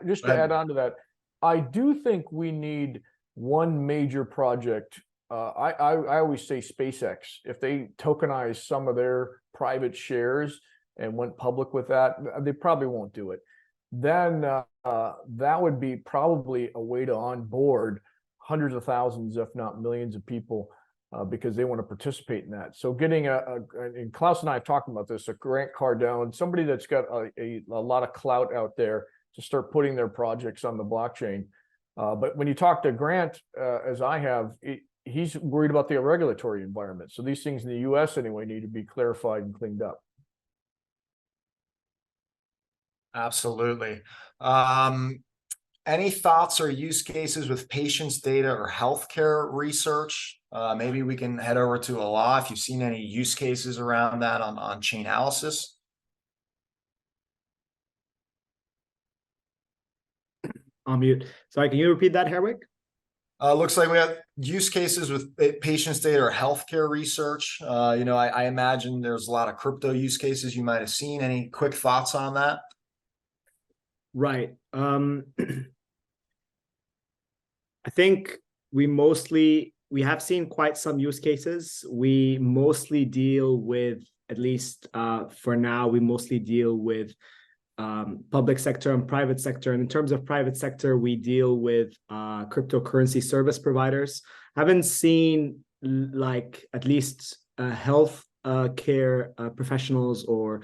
just Go to ahead. add on to that. I do think we need one major project. I always say SpaceX, if they tokenize some of their private shares and went public with that, they probably won't do it. Then that would be probably a way to onboard hundreds of thousands, if not millions of people, because they want to participate in that. So getting and Klaus and I have talked about this, a Grant Cardone, somebody that's got a lot of clout out there to start putting their projects on the blockchain. But when you talk to Grant, as I have, he's worried about the regulatory environment. So these things in the US anyway need to be clarified and cleaned up. Absolutely. Any thoughts or use cases with patients' data or healthcare research? Maybe we can head over to Alaa if you've seen any use cases around that on Chainalysis. On mute. Sorry, can you repeat that, Herwig? Looks like we have use cases with patients' data or healthcare research. You know, I imagine there's a lot of crypto use cases you might have seen. Any quick thoughts on that? Right. I think we have seen quite some use cases. We mostly deal with, at least for now, we mostly deal with public sector and private sector. And in terms of private sector, we deal with cryptocurrency service providers. I haven't seen like at least health care professionals or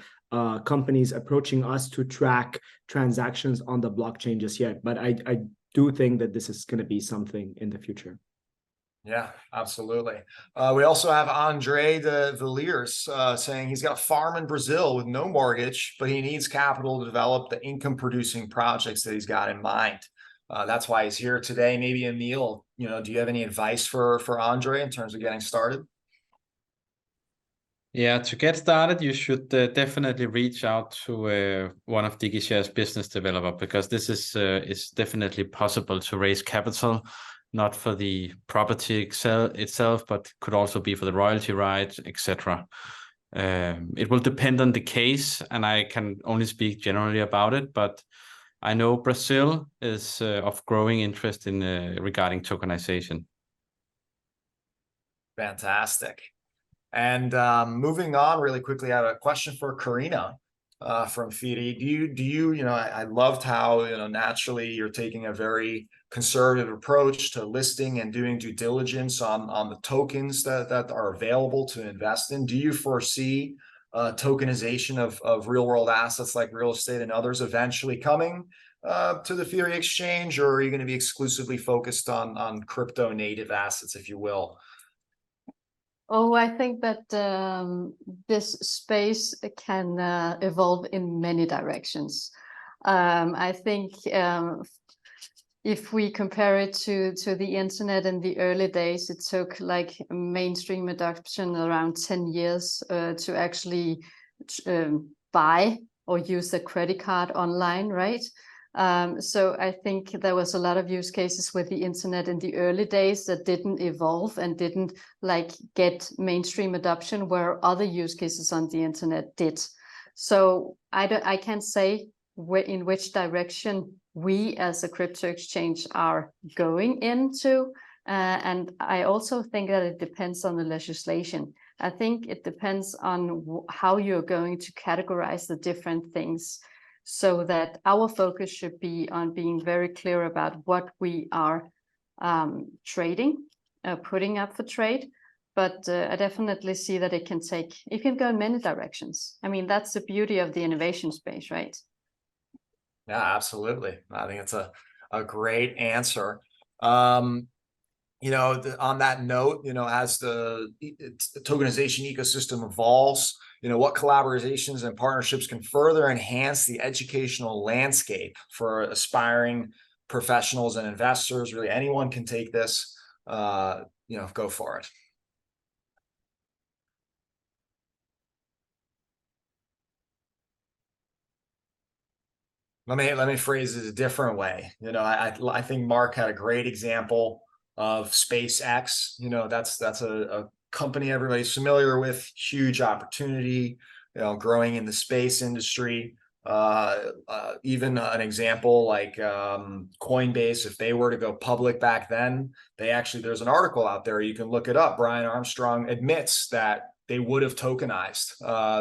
companies approaching us to track transactions on the blockchain just yet. But I do think that this is going to be something in the future. Yeah, absolutely. We also have Andre de Villiers saying he's got a farm in Brazil with no mortgage, but he needs capital to develop the income-producing projects that he's got in mind. That's why he's here today. Maybe Emil, you know, do you have any advice for Andre in terms of getting started? Yeah, to get started, you should definitely reach out to one of DigiShare's business developer, because this is definitely possible to raise capital, not for the property itself, but could also be for the royalty rights, etc. It will depend on the case, and I can only speak generally about it, but I know Brazil is of growing interest in regarding tokenization. Fantastic. And moving on really quickly, I have a question for Karina from Fidi. You know, I loved how, you know, naturally you're taking a very conservative approach to listing and doing due diligence on the tokens that are available to invest in. Do you foresee tokenization of real world assets like real estate and others eventually coming to the Fidi exchange, or are you going to be exclusively focused on crypto native assets, if you will? Oh, I think that this space can evolve in many directions. I think if we compare it to the internet in the early days, it took like mainstream adoption around 10 years to actually buy or use a credit card online, right? So I think there was a lot of use cases with the internet in the early days that didn't evolve and didn't like get mainstream adoption, where other use cases on the internet did. So I can't say in which direction we as a crypto exchange are going into. And I also think that it depends on the legislation. I think it depends on how you're going to categorize the different things, so that our focus should be on being very clear about what we are trading, putting up for trade. But I definitely see that it can go in many directions. I mean, that's the beauty of the innovation space, right? Yeah, absolutely. I think it's a great answer. You know, on that note, you know, as the tokenization ecosystem evolves, you know, what collaborations and partnerships can further enhance the educational landscape for aspiring professionals and investors? Really, anyone can take this. You know, go for it. Let me phrase it a different way. You know, I think Mark had a great example of SpaceX. You know, that's a company everybody's familiar with, huge opportunity, you know, growing in the space industry. Even an example like Coinbase, if they were to go public back then, there's an article out there, you can look it up. Brian Armstrong admits that they would have tokenized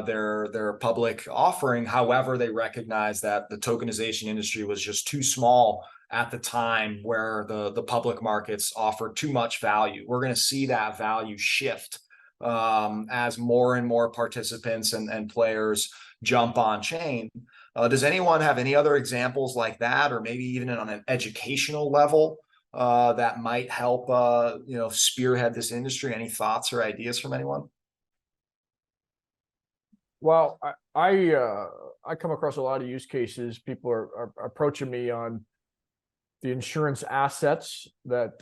their public offering. However, they recognized that the tokenization industry was just too small at the time, where the public markets offered too much value. We're going to see that value shift as more and more participants and players jump on chain. Does anyone have any other examples like that, or maybe even on an educational level that might help you know, spearhead this industry? Any thoughts or ideas from anyone? Well, I come across a lot of use cases. People are approaching me on the insurance assets that,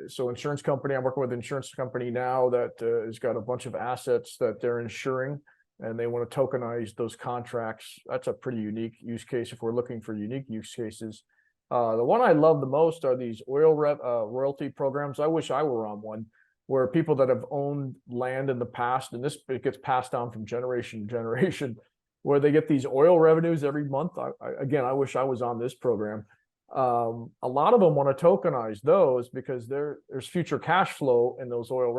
so insurance company, I'm working with an insurance company now that has got a bunch of assets that they're insuring, and they want to tokenize those contracts. That's a pretty unique use case if we're looking for unique use cases. The one I love the most are these oil royalty programs. I wish I were on one, where people that have owned land in the past, and it gets passed down from generation to generation, where they get these oil revenues every month. Again, I wish I was on this program. A lot of them want to tokenize those because there's future cash flow in those oil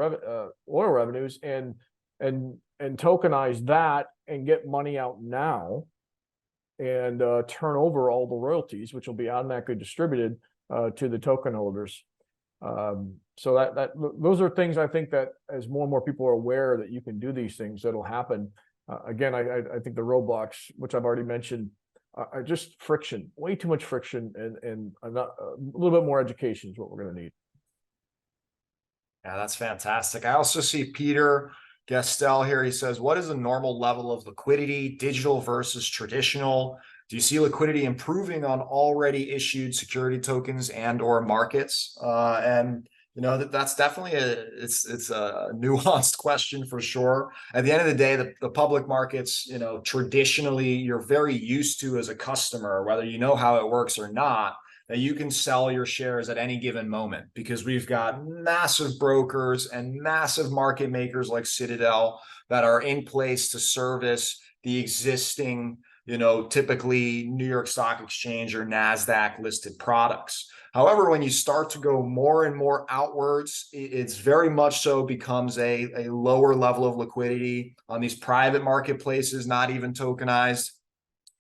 revenues, and tokenize that and get money out now, and turn over all the royalties, which will be automatically distributed to the token holders. So those are things I think that as more and more people are aware that you can do these things, that'll happen. Again, I think the roadblocks, which I've already mentioned, are just friction, way too much friction, and a little bit more education is what we're going to need. Yeah, that's fantastic. I also see Peter Gastel here. He says, what is a normal level of liquidity, digital versus traditional? Do you see liquidity improving on already issued security tokens and or markets? And you know, that's definitely it's a nuanced question for sure. At the end of the day, the public markets, you know, traditionally you're very used to as a customer, whether you know how it works or not, that you can sell your shares at any given moment, because we've got massive brokers and massive market makers like Citadel that are in place to service the existing, you know, typically New York Stock Exchange or NASDAQ listed products. However, when you start to go more and more outwards, it's very much so becomes a lower level of liquidity on these private marketplaces, not even tokenized.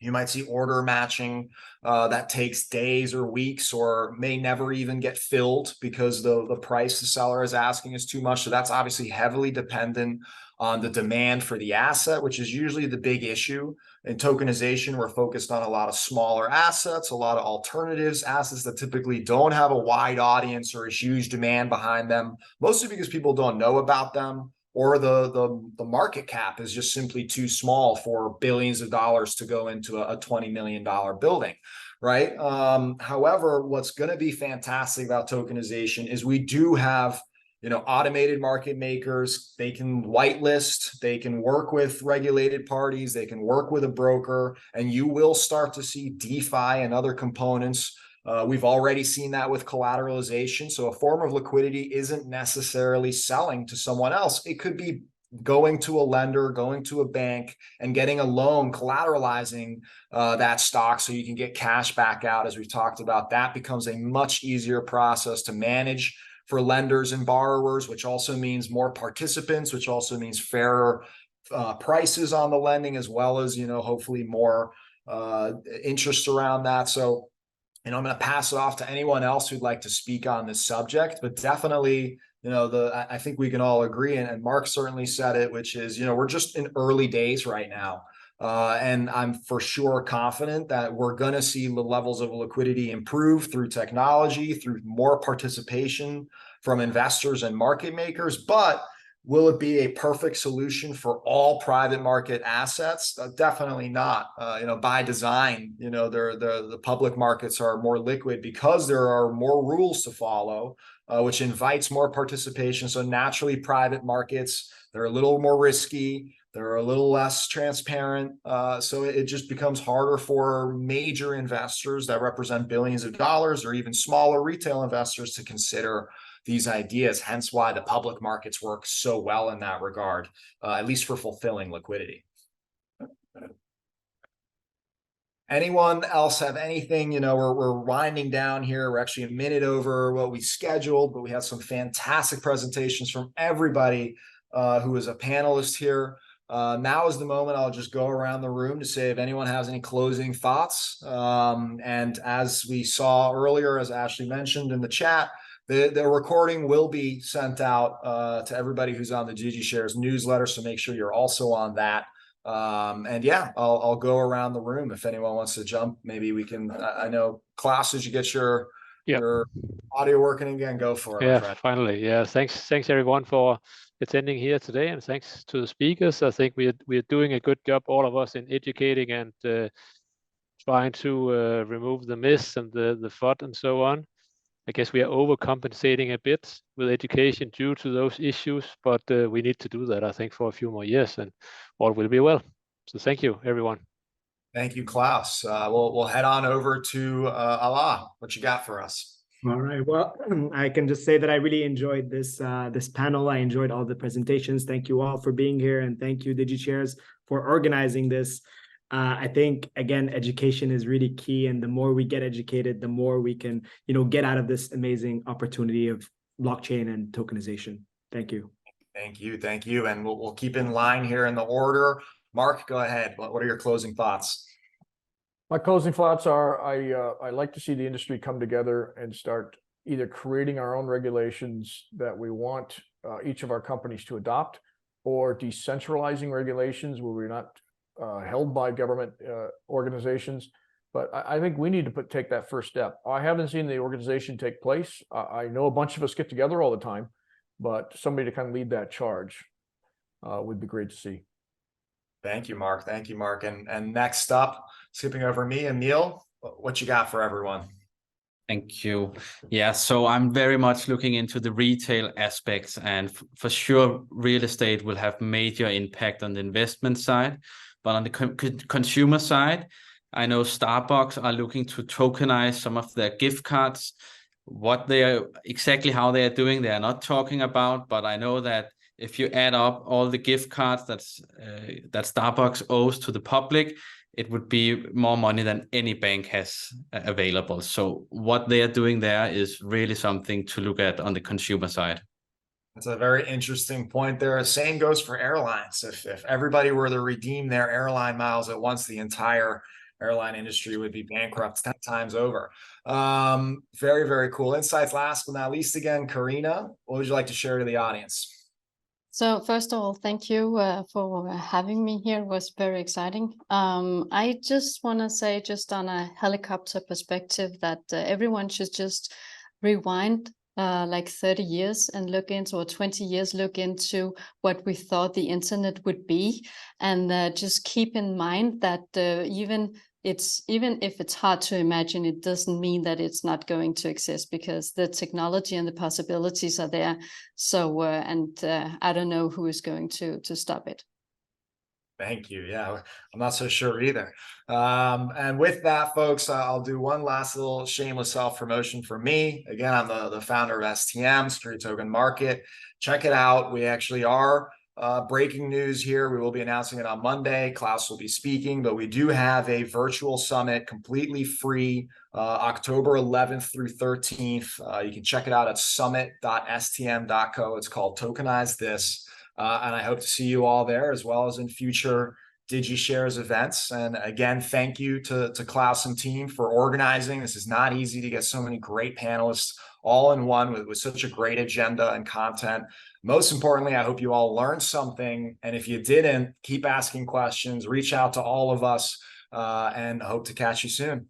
You might see order matching that takes days or weeks, or may never even get filled because the price the seller is asking is too much. So that's obviously heavily dependent on the demand for the asset, which is usually the big issue. In tokenization, we're focused on a lot of smaller assets, a lot of alternatives, assets that typically don't have a wide audience or a huge demand behind them, mostly because people don't know about them, or the market cap is just simply too small for billions of dollars to go into a $20 million building, right? However, what's going to be fantastic about tokenization is we do have, you know, automated market makers. They can whitelist, they can work with regulated parties, they can work with a broker, and you will start to see DeFi and other components. We've already seen that with collateralization. So a form of liquidity isn't necessarily selling to someone else. It could be going to a lender, going to a bank and getting a loan, collateralizing that stock so you can get cash back out. As we've talked about, that becomes a much easier process to manage for lenders and borrowers, which also means more participants, which also means fairer prices on the lending, as well as, you know, hopefully more interest around that. So, and I'm going to pass it off to anyone else who'd like to speak on this subject, but definitely, you know, I think we can all agree, and Mark certainly said it, which is, you know, we're just in early days right now. And I'm for sure confident that we're going to see the levels of liquidity improve through technology, through more participation from investors and market makers. But will it be a perfect solution for all private market assets? Definitely not. You know, by design, you know, the public markets are more liquid because there are more rules to follow, which invites more participation. So naturally, private markets, they're a little more risky. They're a little less transparent. So it just becomes harder for major investors that represent billions of dollars or even smaller retail investors to consider these ideas. Hence why the public markets work so well in that regard, at least for fulfilling liquidity. Anyone else have anything? We're winding down here. We're actually a minute over what we scheduled, but we have some fantastic presentations from everybody who is a panelist here. Now is the moment. I'll just go around the room to say if anyone has any closing thoughts. And as we saw earlier, as Ashley mentioned in the chat, the recording will be sent out to everybody who's on the DigiShares newsletter. So make sure you're also on that. And yeah, I'll go around the room if anyone wants to jump. Maybe we can. I know, Klaus, did you get your audio working again? Go for it. Yeah, finally. Yeah, thanks everyone for attending here today, and thanks to the speakers. I think we're doing a good job, all of us, in educating and trying to remove the myths and the FUD and so on. I guess we are overcompensating a bit with education due to those issues, but we need to do that, I think, for a few more years, and all will be well. So thank you, everyone. Thank you, Klaus. We'll head on over to Allah. What you got for us? All right. Well, I can just say that I really enjoyed this this panel. I enjoyed all the presentations. Thank you all for being here, and thank you, DigiShares, for organizing this. I think, again, education is really key, and the more we get educated, the more we can, get out of this amazing opportunity of blockchain and tokenization. Thank you. Thank you. And we'll keep in line here in the order. Mark, go ahead. What are your closing thoughts? My closing thoughts are, I like to see the industry come together and start either creating our own regulations that we want each of our companies to adopt, or decentralizing regulations where we're not held by government organizations. But I think we need to take that first step. I haven't seen the organization take place. I know a bunch of us get together all the time, but somebody to kind of lead that charge would be great to see. Thank you, Mark. Thank you, Mark. And next up, skipping over me, Emil, what you got for everyone? Thank you. Yeah, so I'm very much looking into the retail aspects, and for sure, real estate will have major impact on the investment side. But on the consumer side, I know Starbucks are looking to tokenize some of their gift cards. What they are exactly how they are doing, they are not talking about. But I know that if you add up all the gift cards that Starbucks owes to the public, it would be more money than any bank has available. So what they are doing there is really something to look at on the consumer side. That's a very interesting point there. Same goes for airlines. If everybody were to redeem their airline miles at once, the entire airline industry would be bankrupt 10 times over. Very, very cool insights. Last but not least, again, Karina, what would you like to share to the audience? So first of all, thank you for having me here. It was very exciting. I just want to say, just on a helicopter perspective, that everyone should just rewind like 30 years and look into, or 20 years, look into what we thought the internet would be. And just keep in mind that even if it's hard to imagine, it doesn't mean that it's not going to exist, because the technology and the possibilities are there. So, I don't know who is going to stop it. Thank you. Yeah, I'm not so sure either. And with that, folks, I'll do one last little shameless self-promotion for me. Again, I'm the founder of STM, Security Token Market. Check it out. We actually are breaking news here. We will be announcing it on Monday. Klaus will be speaking, but we do have a virtual summit, completely free, October 11th through 13th. You can check it out at summit.stm.co. It's called Tokenize This. And I hope to see you all there, as well as in future DigiShares events. And again, thank you to Klaus and team for organizing. This is not easy to get so many great panelists all in one with such a great agenda and content. Most importantly, I hope you all learned something. And if you didn't, keep asking questions, reach out to all of us, and hope to catch you soon.